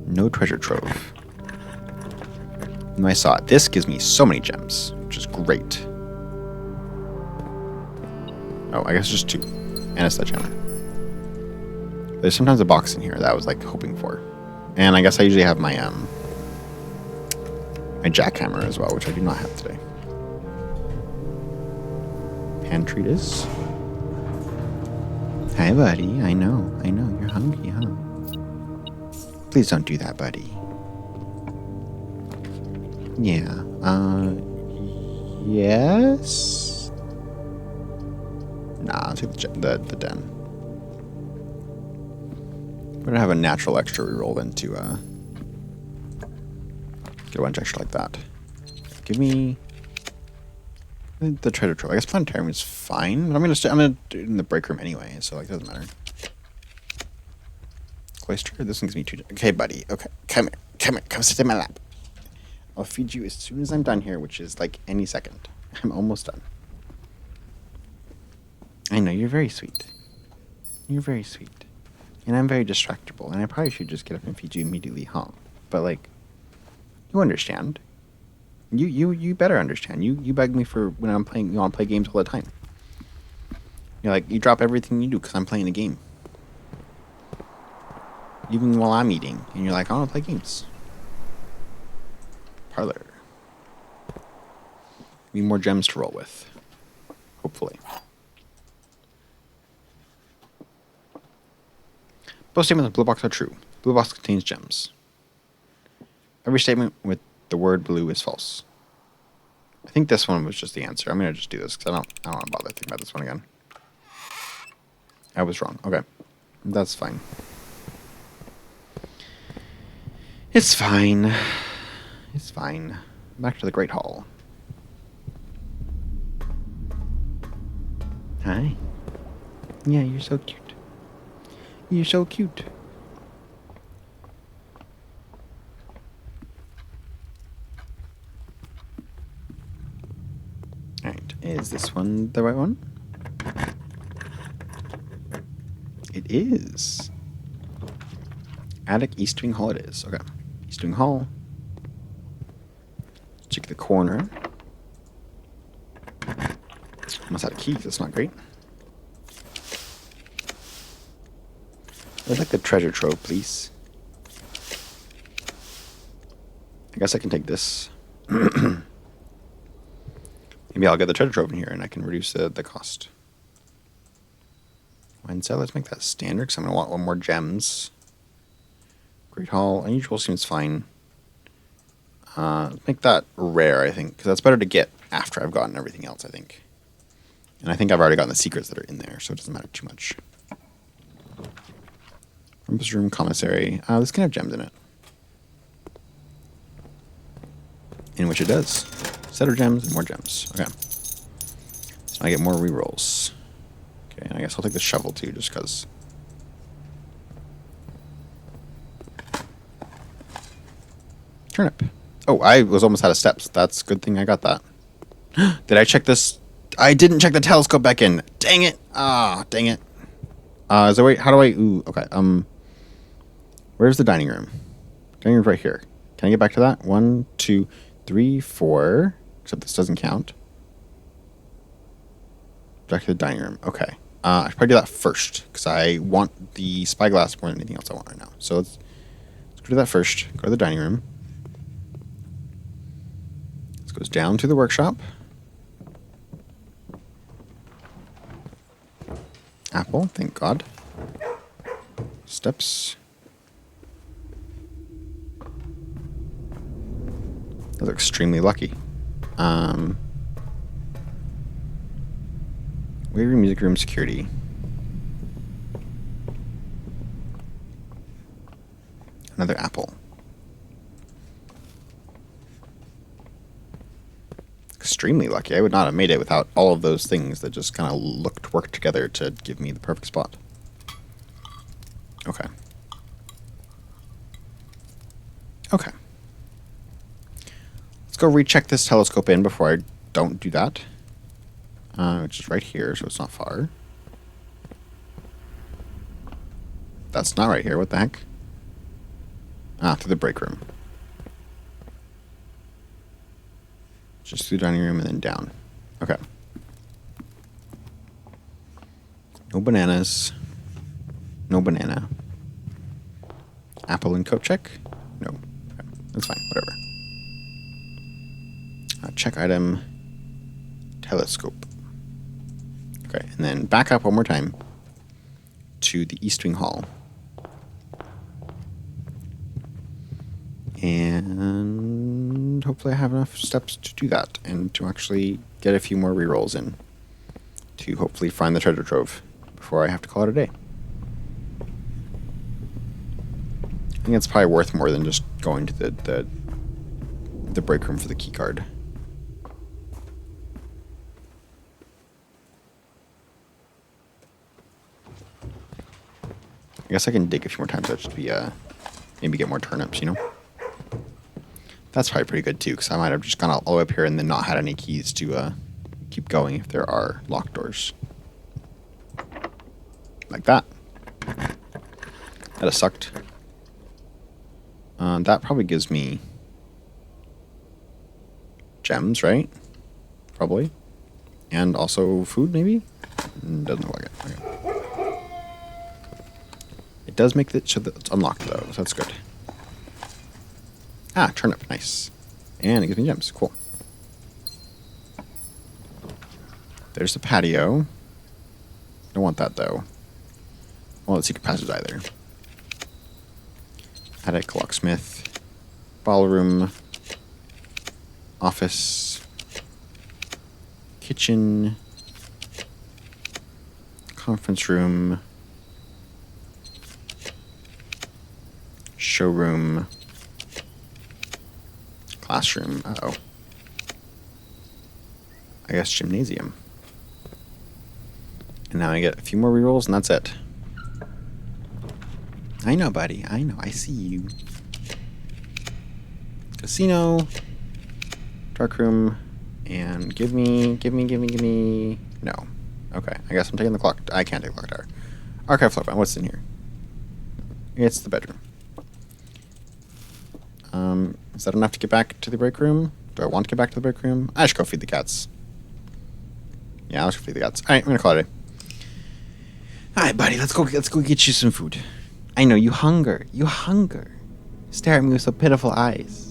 no treasure trove. And I saw it. This gives me so many gems, which is great. Oh, I guess just 2. And it's that gem. There's sometimes a box in here that I was like hoping for. And I guess I usually have my my jackhammer as well, which I do not have today. Pantry it is. Hi, buddy. I know. You're hungry, huh? Please don't do that, buddy. Yeah. Yes? Nah, I'll take the den. We're gonna have a natural extra reroll then to get a bunch extra like that. Give me the treasure trove. I guess planetarium is fine, but I'm gonna do it in the break room anyway, so like it doesn't matter. Cloister, this one gives me 2. Okay, buddy. Okay, come sit in my lap. I'll feed you as soon as I'm done here, which is like any second. I'm almost done. I know, you're very sweet. You're very sweet. And I'm very distractible, and I probably should just get up and feed you immediately, huh? But like, you understand. You better understand. You beg me for when I'm playing, you want to play games all the time. You're like, you drop everything you do because I'm playing a game. Even while I'm eating, and you're like, I want to play games. Parlor. Need more gems to roll with. Hopefully. Both statements of blue box are true. Blue box contains gems. Every statement with the word blue is false. I think this one was just the answer. I'm gonna just do this because I don't want to bother thinking about this one again. I was wrong. Okay. That's fine. It's fine. It's fine. Back to the Great Hall. Hi. Yeah, you're so cute. You're so cute. Alright, is this one the right one? It is. Attic East Wing Hall it is. Okay. East Wing Hall. Check the corner. Almost out of keys. That's not great. I'd like the treasure trove, please. I guess I can take this. Maybe I'll get the treasure trove in here and I can reduce the cost. And so let's make that standard because I'm going to want 1 more gems. Great Hall. Unusual seems fine. Let's make that rare, I think, because that's better to get after I've gotten everything else, I think. And I think I've already gotten the secrets that are in there, so it doesn't matter too much. Rumpus Room, Commissary. This can have gems in it. In which it does. Set of gems and more gems. Okay. So I get more rerolls. Okay, and I guess I'll take the shovel too, just because. Turnip. Oh, I was almost out of steps. That's a good thing I got that. Did I check this? I didn't check the telescope back in. Dang it. Ah, dang it. Is there, wait, how do I, ooh, okay. Where's the dining room? Dining room's right here. Can I get back to that? 1, 2, 3, 4. Except this doesn't count. Back to the dining room. Okay. I should probably do that first because I want the spyglass more than anything else I want right now. So let's go do that first. Go to the dining room. This goes down to the workshop. Apple, thank God. Steps. That's extremely lucky. Waiting room, music room, security. Another apple. Extremely lucky. I would not have made it without all of those things that just kind of worked together to give me the perfect spot. Okay. Okay. Let's go recheck this telescope in before I don't do that. Which is right here, so it's not far. That's not right here. What the heck? Ah, through the break room. Just through the dining room and then down. Okay. No bananas. No banana. Apple and coat check? No. Okay. That's fine. Whatever. Check item. Telescope. Okay. And then back up one more time to the East Wing Hall. And hopefully I have enough steps to do that and to actually get a few more rerolls in to hopefully find the treasure trove before I have to call it a day. I think it's probably worth more than just going to the break room for the key card. I guess I can dig a few more times. That should be maybe get more turnips, you know. That's probably pretty good too, because I might have just gone all the way up here and then not had any keys to keep going if there are locked doors. Like that. That have sucked. That probably gives me gems, right? Probably. And also food, maybe? Doesn't look like it. Okay. It does make it so that it's unlocked, though, so that's good. Ah, turnip, nice. And it gives me gems, cool. There's the patio. Don't want that, though. Well, the secret passage either. Attic, locksmith, ballroom, office, kitchen, conference room, showroom, classroom. Uh-oh. I guess gymnasium. And now I get a few more rerolls, and that's it. I know, buddy. I know. I see you. Casino. Darkroom. And give me. No. Okay. I guess I'm taking the clock. I can't take the clock tower. Archive floor plan. What's in here? It's the bedroom. Is that enough to get back to the break room? Do I want to get back to the break room? I should go feed the cats. Yeah, I'll just feed the cats. Alright, I'm gonna call it a day. Alright, buddy, let's go get you some food. I know you hunger. You hunger. Stare at me with so pitiful eyes.